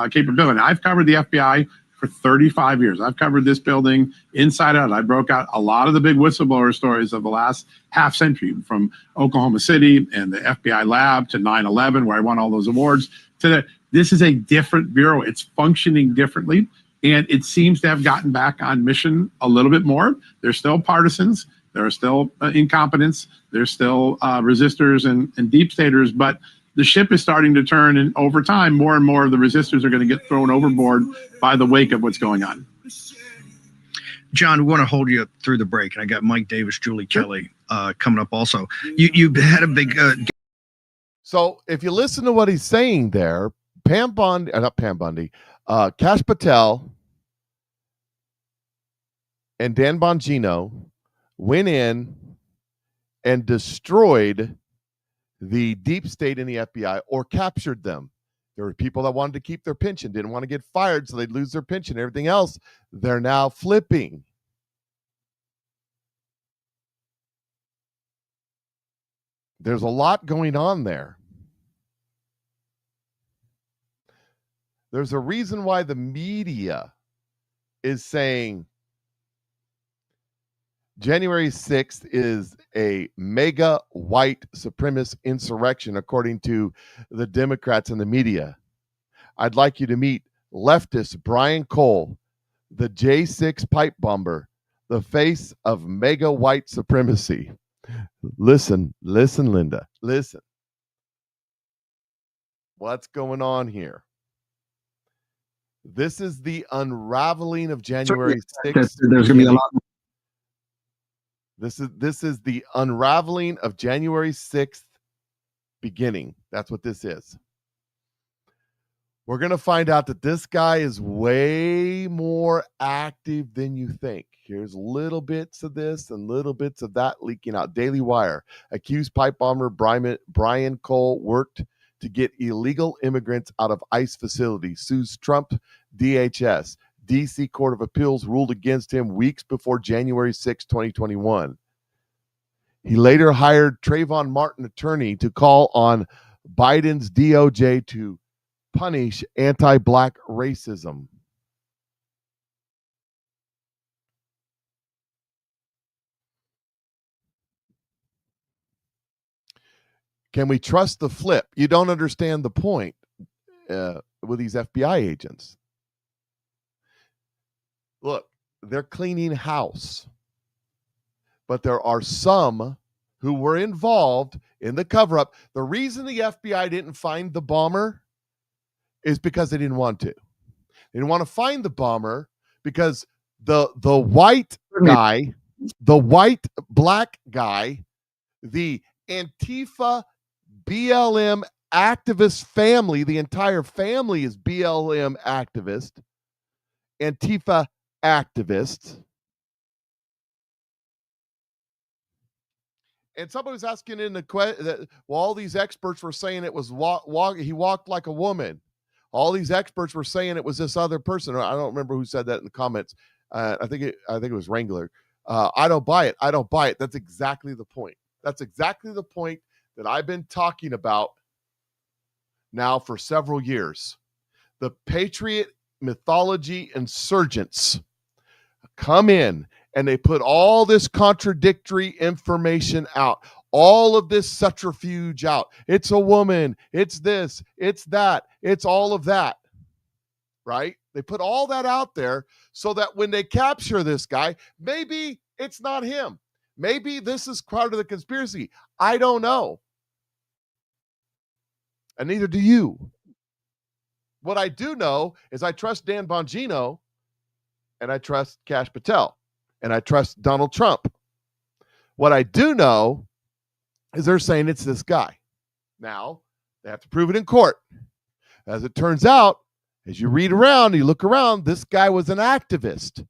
S5: capability, I've covered the FBI for 35 years. I've covered this building inside out. I broke out a lot of the big whistleblower stories of the last half century, from Oklahoma City and the FBI lab to 9/11, where I won all those awards. This is a different Bureau. It's functioning differently, and it seems to have gotten back on mission a little bit more. There's still partisans. There are still incompetents. There's still resistors and deep staters, but the ship is starting to turn, and over time, more and more of the resistors are going to get thrown overboard by the wake of what's going on.
S7: John, we want to hold you through the break, and I got Mike Davis, Julie Kelly coming up also. You had a big...
S2: So if you listen to what he's saying there, Cash Patel and Dan Bongino went in and destroyed the deep state in the FBI, or captured them. There were people that wanted to keep their pension, didn't want to get fired, so they'd lose their pension. Everything else, they're now flipping. There's a lot going on there. There's a reason why the media is saying January 6th is a mega white supremacist insurrection, according to the Democrats and the media. I'd like you to meet leftist Brian Cole, the J6 pipe bomber, the face of mega white supremacy. Listen, Linda, listen. What's going on here? This is the unraveling of January 6th.
S24: There's going to be a lot more.
S2: This is the unraveling of January 6th beginning. That's what this is. We're going to find out that this guy is way more active than you think. Here's little bits of this and little bits of that leaking out. Daily Wire. Accused pipe bomber Brian Cole worked to get illegal immigrants out of ICE facilities. Sues Trump DHS. D.C. Court of Appeals ruled against him weeks before January 6, 2021. He later hired Trayvon Martin, attorney, to call on Biden's DOJ to punish anti-black racism. Can we trust the flip? You don't understand the point with these FBI agents. Look, they're cleaning house, but there are some who were involved in the cover-up. The reason the FBI didn't find the bomber is because they didn't want to. They didn't want to find the bomber because the white guy, the white black guy, the Antifa BLM activist family, the entire family is BLM activist, Antifa activists. And somebody was asking in the question, well, all these experts were saying it was he walked like a woman. All these experts were saying it was this other person. I don't remember who said that in the comments. I think it was Wrangler. I don't buy it. I don't buy it. That's exactly the point. That's exactly the point that I've been talking about now for several years. The Patriot mythology insurgents come in And they put all this contradictory information out, all of this subterfuge out. It's a woman, it's this, it's that, it's all of that, right? They put all that out there so that when they capture this guy, maybe it's not him. Maybe this is part of the conspiracy. I don't know. And neither do you. What I do know is I trust Dan Bongino, and I trust Kash Patel, and I trust Donald Trump. What I do know is they're saying it's this guy. Now, they have to prove it in court. As it turns out, as you read around, you look around, this guy was an activist.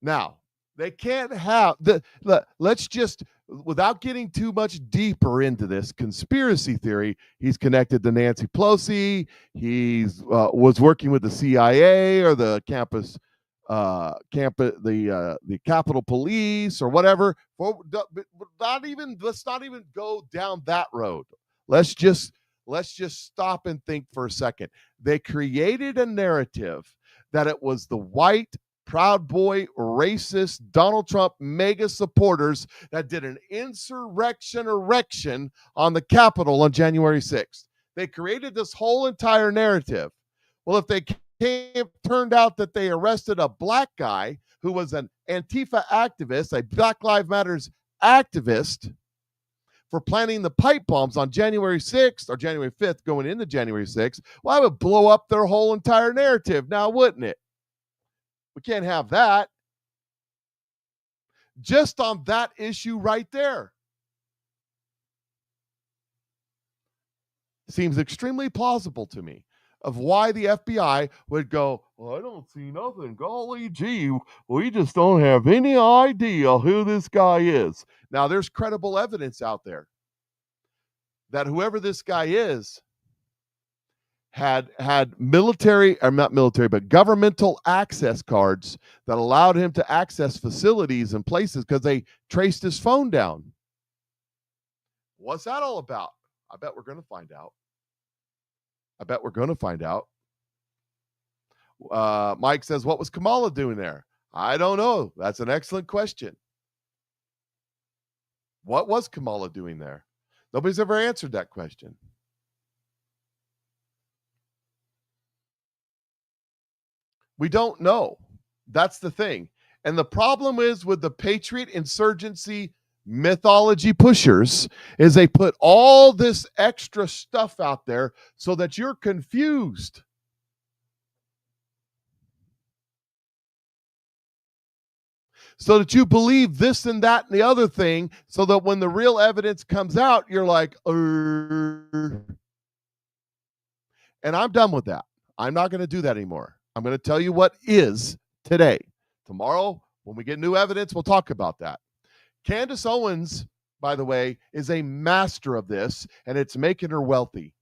S2: Now, they can't have let's just, without getting too much deeper into this conspiracy theory, he's connected to Nancy Pelosi. He's was working with the CIA or the the Capitol Police or whatever. Let's not even go down that road. Let's just stop and think for a second. They created a narrative that it was the white, Proud Boy, racist, Donald Trump mega supporters that did an insurrection erection on the Capitol on January 6th. They created this whole entire narrative. Well, if they turned out that they arrested a black guy who was an Antifa activist, a Black Lives Matters activist, for planting the pipe bombs on January 6th or January 5th going into January 6th, well, I would blow up their whole entire narrative now, wouldn't it? We can't have that. Just on that issue right there. Seems extremely plausible to me of why the FBI would go, well, I don't see nothing. Golly gee, we just don't have any idea who this guy is. Now, there's credible evidence out there that whoever this guy is had military, or not military, but governmental access cards that allowed him to access facilities and places because they traced his phone down. What's that all about? I bet we're going to find out. Mike says, what was Kamala doing there? I don't know. That's an excellent question. What was Kamala doing there? Nobody's ever answered that question. We don't know. That's the thing. And the problem is with the Patriot insurgency mythology pushers is they put all this extra stuff out there so that you're confused. So that you believe this and that and the other thing, so that when the real evidence comes out, you're like, And I'm done with that. I'm not going to do that anymore. I'm going to tell you what is today. Tomorrow, when we get new evidence, we'll talk about that. Candace Owens, by the way, is a master of this, and it's making her wealthy.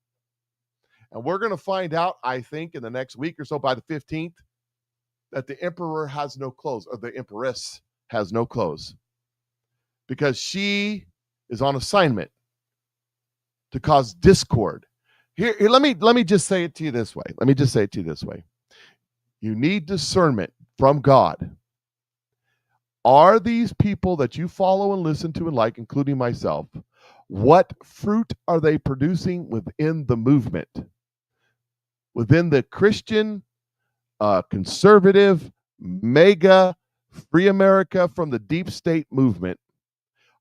S2: And we're going to find out, I think, in the next week or so, by the 15th, that the emperor has no clothes, or the empress has no clothes, because she is on assignment to cause discord. Here, let me just say it to you this way. You need discernment from God. Are these people that you follow and listen to and like, including myself, what fruit are they producing within the movement? Within the Christian, conservative, mega, free America from the deep state movement?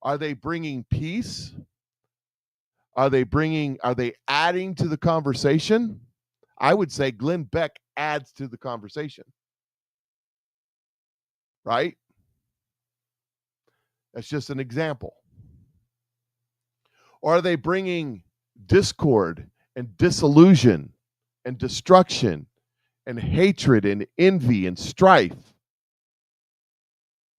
S2: Are they bringing peace? Are they adding to the conversation? I would say Glenn Beck adds to the conversation. Right? That's just an example. Or are they bringing discord and disillusion and destruction and hatred and envy and strife?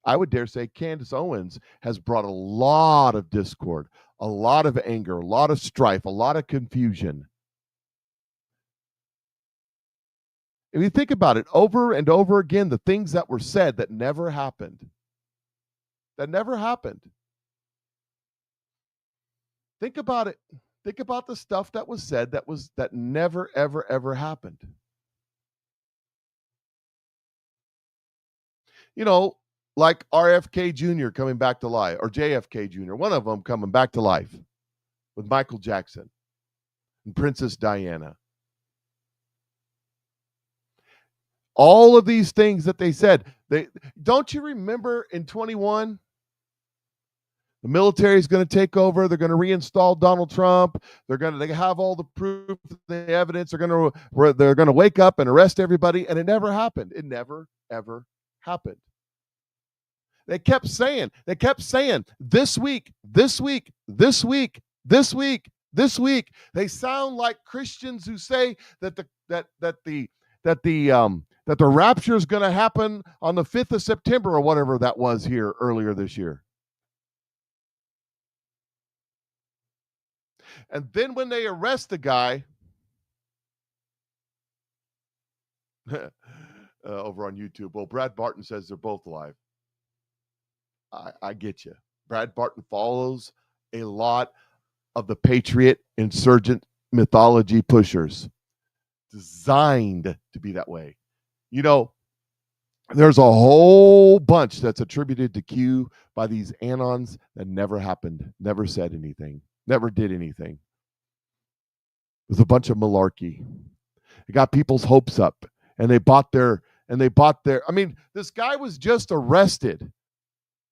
S2: I would dare say Candace Owens has brought a lot of discord, a lot of anger, a lot of strife, a lot of confusion. If you think about it, over and over again, the things that were said that never happened. That never happened. Think about it. Think about the stuff that was said that never, ever, ever happened. You know, like RFK Jr. coming back to life, or JFK Jr., one of them coming back to life with Michael Jackson and Princess Diana. All of these things that they said. Don't you remember in 21? The military is going to take over. They're going to reinstall Donald Trump. They have all the proof, the evidence. They're going to wake up and arrest everybody, and it never happened. It never ever happened. They kept saying this week. They sound like Christians who say that the rapture is going to happen on the 5th of September or whatever that was here earlier this year. And then when they arrest the guy over on YouTube, well, Brad Barton says they're both alive. I get you. Brad Barton follows a lot of the Patriot insurgent mythology pushers, designed to be that way. You know, there's a whole bunch that's attributed to Q by these anons that never happened, never said anything, never did anything. It was a bunch of malarkey. It got people's hopes up, and they bought their. I mean, this guy was just arrested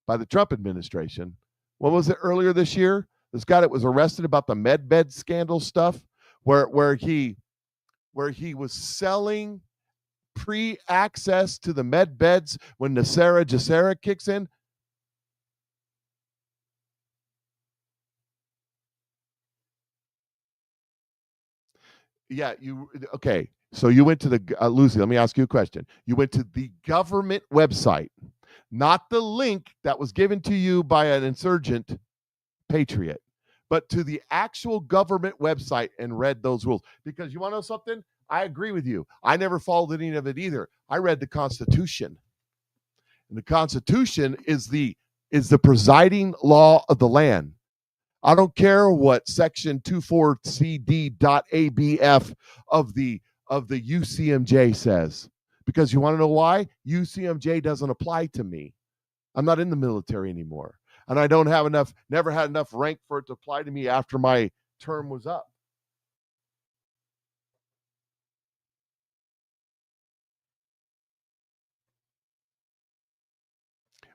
S2: by the Trump administration. What was it earlier this year? This guy that was arrested about the medbed scandal stuff, where he was selling pre-access to the med beds when Nasara Jacera kicks in. Yeah, okay. So you went to the Lucy, let me ask you a question. You went to the government website, not the link that was given to you by an insurgent patriot, but to the actual government website and read those rules. Because you want to know something? I agree with you. I never followed any of it either. I read the Constitution. And the Constitution is the presiding law of the land. I don't care what section 24CD.ABF of the UCMJ says, because you want to know why? UCMJ doesn't apply to me. I'm not in the military anymore, and I don't have never had enough rank for it to apply to me after my term was up.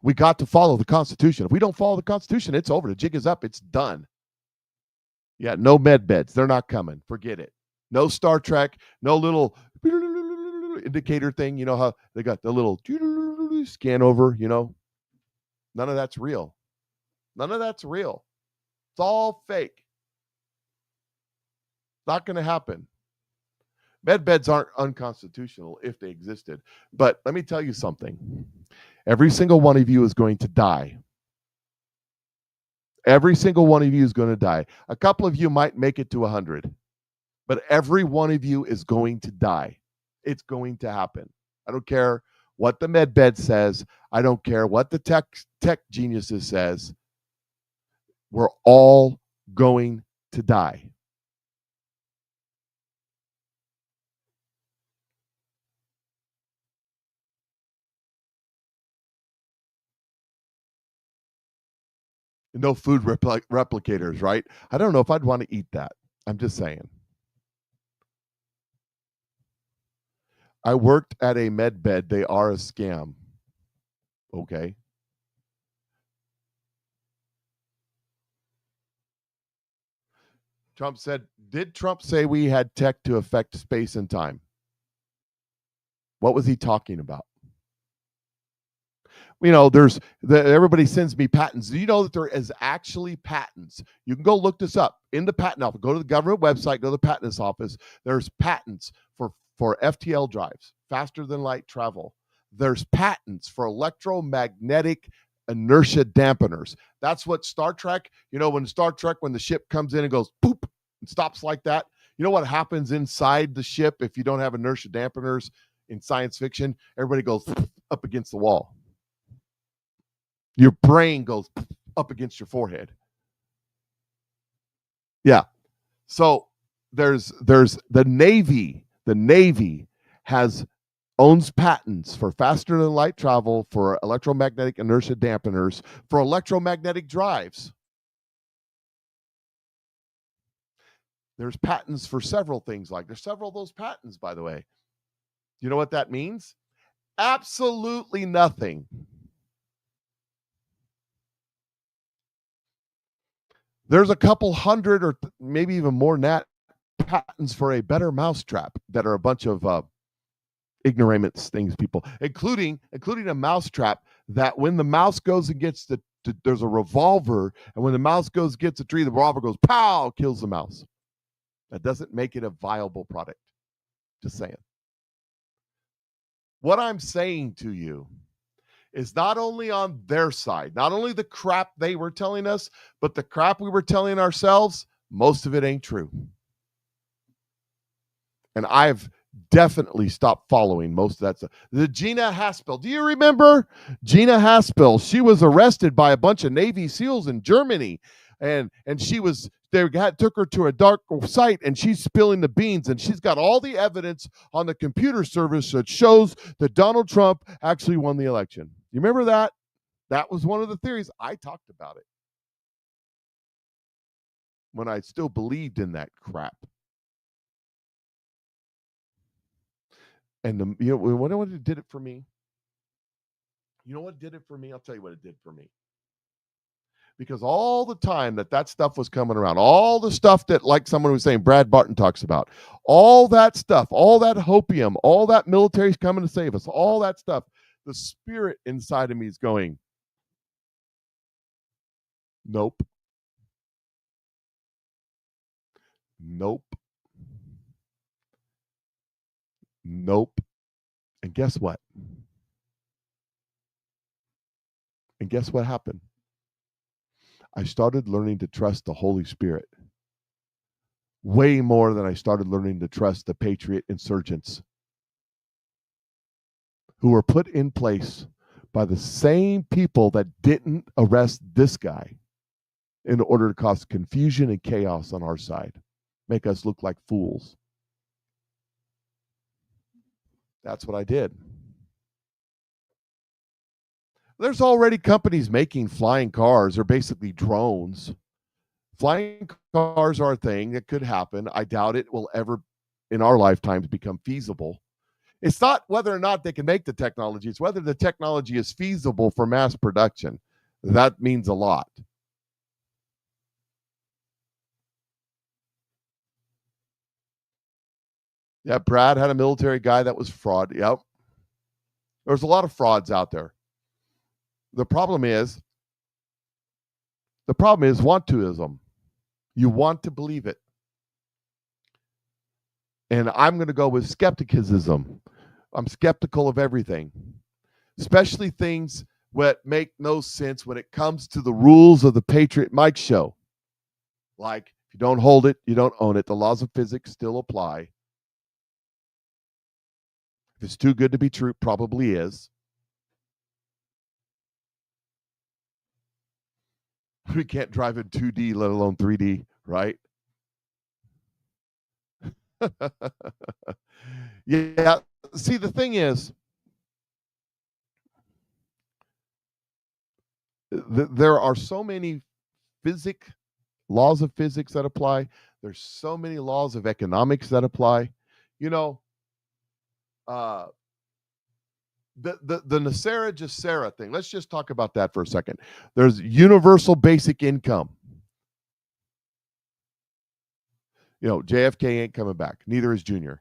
S2: We got to follow the Constitution. If we don't follow the Constitution, it's over. The jig is up. It's done. Yeah, no med beds. They're not coming. Forget it. No Star Trek. No little indicator thing. You know how they got the little scan over, you know? None of that's real. None of that's real. It's all fake. Not going to happen. Med beds aren't unconstitutional if they existed. But let me tell you something. Every single one of you is going to die. Every single one of you is going to die. A couple of you might make it to 100. But every one of you is going to die. It's going to happen. I don't care what the med bed says. I don't care what the tech geniuses says. We're all going to die. No food replicators, right? I don't know if I'd want to eat that. I'm just saying. I worked at a med bed. They are a scam. Okay. Trump said, did Trump say we had tech to affect space and time? What was he talking about? You know, everybody sends me patents. Do you know that there is actually patents? You can go look this up in the patent office. Go to the government website, go to the patents office. There's patents for FTL drives, faster than light travel. There's patents for electromagnetic inertia dampeners. That's what Star Trek, you know, when the ship comes in and goes poop and stops like that. You know what happens inside the ship if you don't have inertia dampeners in science fiction? Everybody goes up against the wall. Your brain goes up against your forehead. Yeah. So there's the Navy. The Navy has owns patents for faster than light travel, for electromagnetic inertia dampeners, for electromagnetic drives. There's patents for several things there's several of those patents, by the way. You know what that means? Absolutely nothing. There's a couple hundred or maybe even more than that patents for a better mousetrap that are a bunch of ignoramus things, people, including a mousetrap that when the mouse goes and gets there's a revolver, and when the mouse gets a tree, the revolver goes pow, kills the mouse. That doesn't make it a viable product. Just saying. What I'm saying to you is not only on their side, not only the crap they were telling us, but the crap we were telling ourselves, most of it ain't true. And I've definitely stopped following most of that stuff. The Gina Haspel. Do you remember Gina Haspel? She was arrested by a bunch of Navy SEALs in Germany. And took her to a dark site, and she's spilling the beans, and she's got all the evidence on the computer service that shows that Donald Trump actually won the election. You remember that? That was one of the theories. I talked about it when I still believed in that crap. And you know what did it for me? You know what did it for me? I'll tell you what it did for me. Because all the time that stuff was coming around, all the stuff that, like someone was saying, Brad Barton talks about, all that stuff, all that hopium, all that military's coming to save us, all that stuff, the spirit inside of me is going, nope. Nope. Nope. And guess what? And guess what happened? I started learning to trust the Holy Spirit way more than I started learning to trust the Patriot insurgents who were put in place by the same people that didn't arrest this guy in order to cause confusion and chaos on our side, make us look like fools. That's what I did. There's already companies making flying cars, or basically drones. Flying cars are a thing that could happen. I doubt it will ever, in our lifetimes, become feasible. It's not whether or not they can make the technology. It's whether the technology is feasible for mass production. That means a lot. Yeah, Brad had a military guy that was fraud. Yep. There's a lot of frauds out there. The problem is want-toism. You want to believe it. And I'm going to go with skepticism. I'm skeptical of everything, especially things that make no sense when it comes to the rules of the Patriot Mike Show. Like, if you don't hold it, you don't own it. The laws of physics still apply. If it's too good to be true, it probably is. We can't drive in 2D, let alone 3D, right? Yeah. See, the thing is, there are so many laws of physics that apply. There's so many laws of economics that apply. You know, the Nasera Jacera thing. Let's just talk about that for a second. There's universal basic income. You know, JFK ain't coming back. Neither is Junior.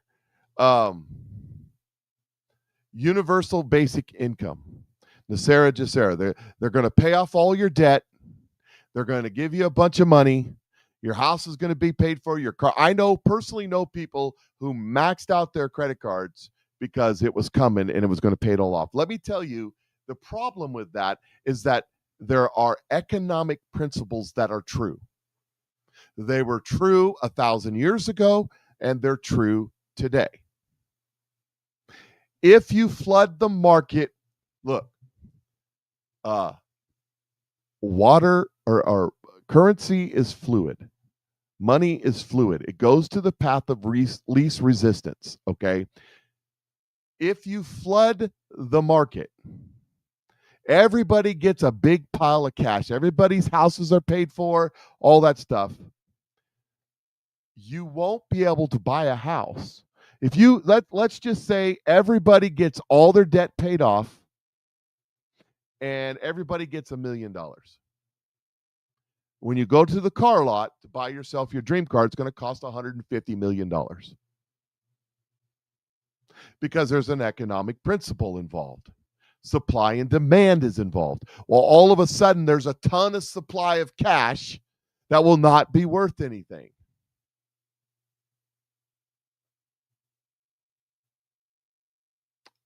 S2: Universal basic income. Nasera Jacera. They're going to pay off all your debt. They're going to give you a bunch of money. Your house is going to be paid for. Your car. I personally know people who maxed out their credit cards because it was coming and it was going to pay it all off. Let me tell you, the problem with that is that there are economic principles that are true. They were true 1,000 years ago, and they're true today. If you flood the market, look, water or currency is fluid. Money is fluid. It goes to the path of least resistance, okay? If you flood the market, everybody gets a big pile of cash. Everybody's houses are paid for, all that stuff. You won't be able to buy a house. If you let's just say everybody gets all their debt paid off and everybody gets $1 million. When you go to the car lot to buy yourself your dream car, it's going to cost $150 million. Because there's an economic principle involved. Supply and demand is involved. Well, all of a sudden, there's a ton of supply of cash that will not be worth anything.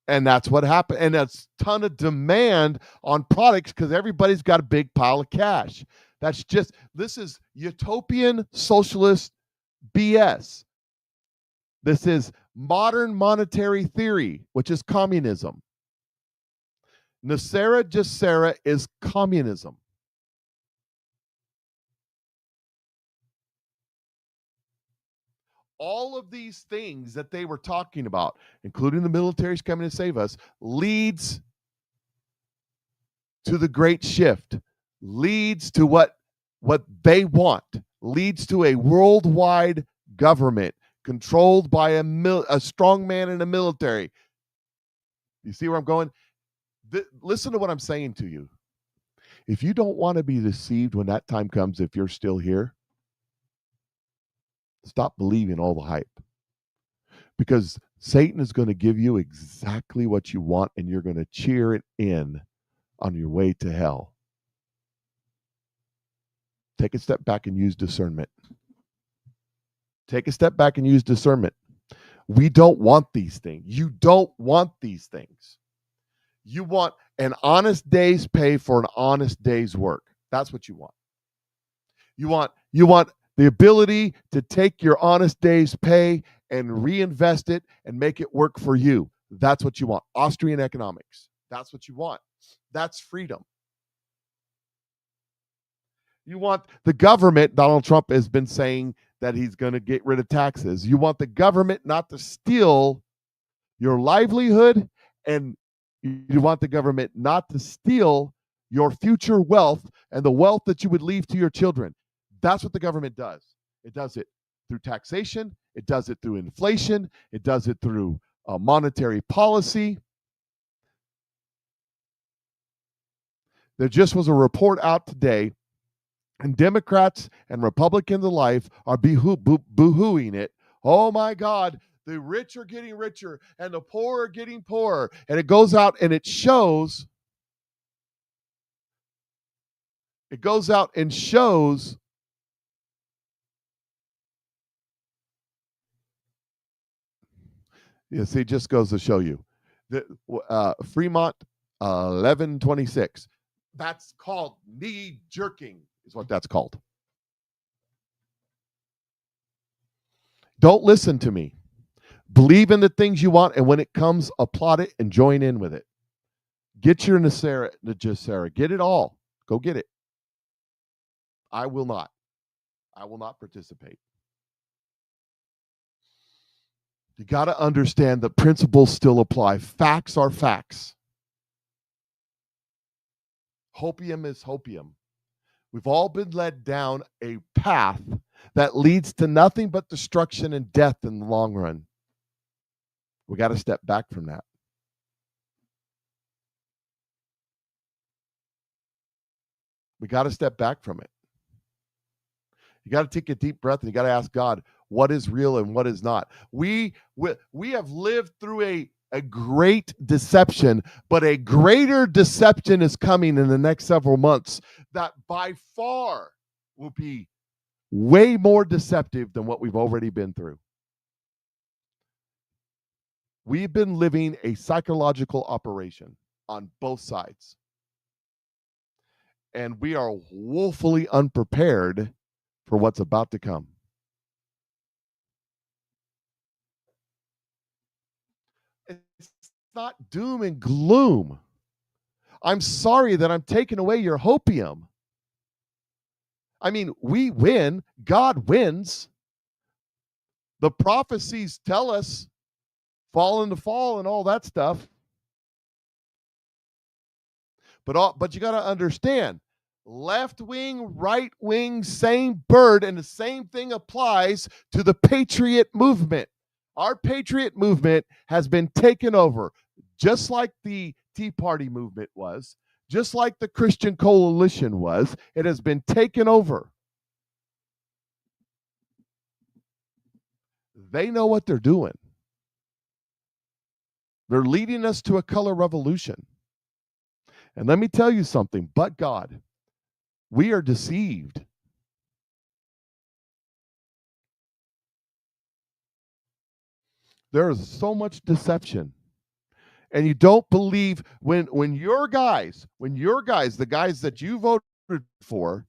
S2: And that's what happened. And that's a ton of demand on products because everybody's got a big pile of cash. This is utopian socialist BS. This is modern monetary theory, which is communism. Nasera Jacera is communism. All of these things that they were talking about, including the military's coming to save us, leads to the great shift, leads to what they want, leads to a worldwide government controlled by a strong man in the military. You see where I'm going? Listen to what I'm saying to you. If you don't want to be deceived when that time comes, if you're still here, stop believing all the hype. Because Satan is going to give you exactly what you want, and you're going to cheer it in on your way to hell. Take a step back and use discernment. Take a step back and use discernment. We don't want these things. You don't want these things. You want an honest day's pay for an honest day's work. That's what you want. You want the ability to take your honest day's pay and reinvest it and make it work for you. That's what you want. Austrian economics. That's what you want. That's freedom. You want the government, Donald Trump has been saying that he's going to get rid of taxes. You want the government not to steal your livelihood, and you want the government not to steal your future wealth and the wealth that you would leave to your children. That's what the government does. It does it through taxation. It does it through inflation. It does it through monetary policy. There just was a report out today, and Democrats and Republicans alike are boo-hooing it. Oh my God, the rich are getting richer and the poor are getting poorer. And it goes out and it shows. It goes out and shows see, it just goes to show you. Fremont 1126. That's called knee jerking, is what that's called. Don't listen to me. Believe in the things you want, and when it comes, applaud it and join in with it. Get your Nasera. Get it all. Go get it. I will not. I will not participate. You got to understand the principles still apply. Facts are facts. Hopium is hopium. We've all been led down a path that leads to nothing but destruction and death in the long run. We got to step back from that. We got to step back from it. You got to take a deep breath and you got to ask God, what is real and what is not. We have lived through a great deception, but a greater deception is coming in the next several months that by far will be way more deceptive than what we've already been through. We've been living a psychological operation on both sides. And we are woefully unprepared for what's about to come. It's not doom and gloom. I'm sorry that I'm taking away your hopium. I mean, we win. God wins. The prophecies tell us fall in the fall and all that stuff. But you got to understand, left wing, right wing, same bird, and the same thing applies to the Patriot movement. Our Patriot movement has been taken over, just like the Tea Party movement was, just like the Christian Coalition was. It has been taken over. They know what they're doing. They're leading us to a color revolution. And let me tell you something, but God, we are deceived. There is so much deception. And you don't believe when your guys, the guys that you voted for,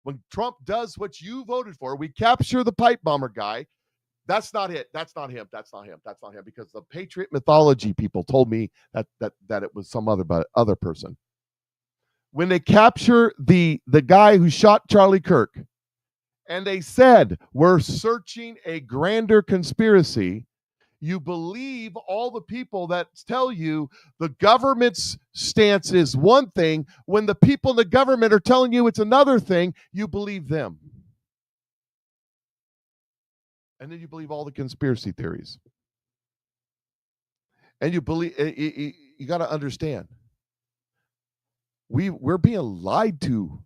S2: when Trump does what you voted for, we capture the pipe bomber guy. That's not it. That's not him. That's not him. That's not him. Because the Patriot mythology people told me that it was some other person. When they capture the guy who shot Charlie Kirk, and they said we're searching a grander conspiracy, you believe all the people that tell you the government's stance is one thing. When the people in the government are telling you it's another thing, you believe them. And then you believe all the conspiracy theories. And you believe, you got to understand, we're being lied to.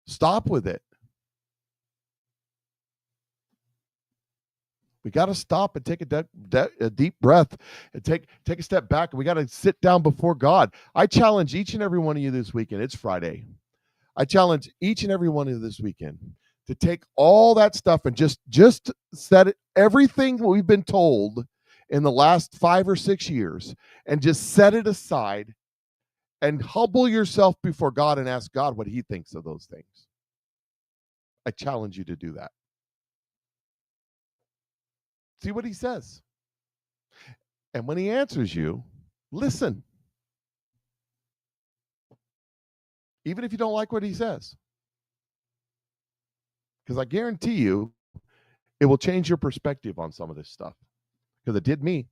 S2: Stop with it. We got to stop and take a deep breath and take a step back. And we got to sit down before God. I challenge each and every one of you this weekend. It's Friday. I challenge each and every one of you this weekend to take all that stuff and just set it, everything we've been told in the last 5 or 6 years, and just set it aside and humble yourself before God and ask God what he thinks of those things. I challenge you to do that. See what he says. And when he answers you, listen. Even if you don't like what he says. Because I guarantee you, it will change your perspective on some of this stuff. Because it did me.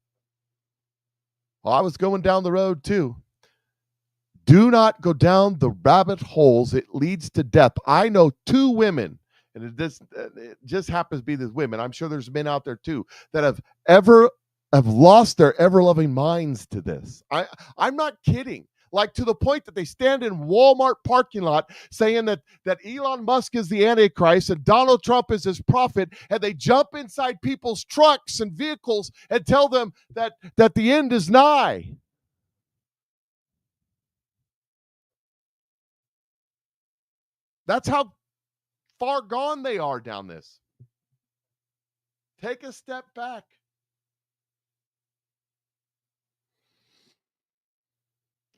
S2: Well, I was going down the road too. Do not go down the rabbit holes. It leads to death. I know 2 women, and it just happens to be these women. I'm sure there's men out there too that have lost their ever-loving minds to this. I'm not kidding. Like, to the point that they stand in Walmart parking lot saying that Elon Musk is the Antichrist and Donald Trump is his prophet, and they jump inside people's trucks and vehicles and tell them that the end is nigh. That's how far gone they are down this. Take a step back.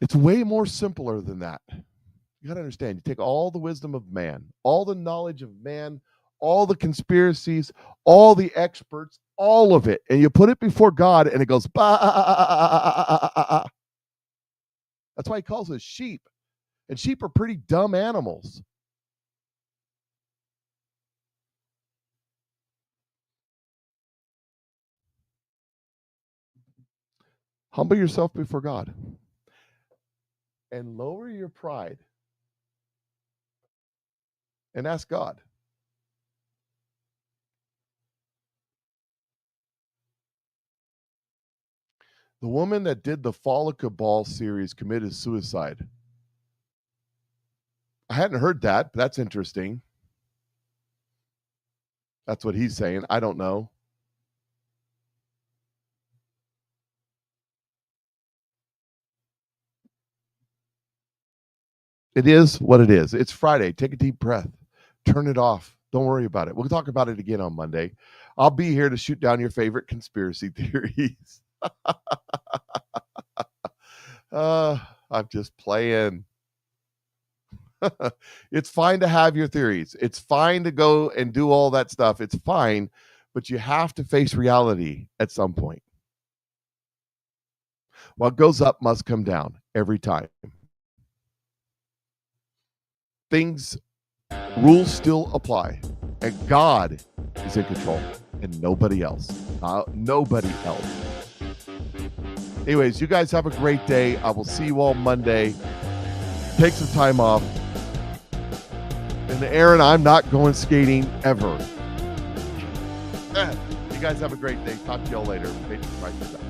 S2: It's way more simpler than that. You got to understand, you take all the wisdom of man, all the knowledge of man, all the conspiracies, all the experts, all of it, and you put it before God, and it goes, bah. That's why he calls us sheep. And sheep are pretty dumb animals. Humble yourself before God. And lower your pride and ask God. The woman that did the Fall of Cabal series committed suicide. I hadn't heard that, but that's interesting. That's what he's saying. I don't know. It is what it is. It's Friday. Take a deep breath. Turn it off. Don't worry about it. We'll talk about it again on Monday. I'll be here to shoot down your favorite conspiracy theories. I'm just playing. It's fine to have your theories. It's fine to go and do all that stuff. It's fine, but you have to face reality at some point. What goes up must come down every time. Rules still apply. And God is in control and nobody else. Nobody else. Anyways, you guys have a great day. I will see you all Monday. Take some time off. And Aaron, I'm not going skating ever. You guys have a great day. Talk to y'all later. Patriot Mike is out.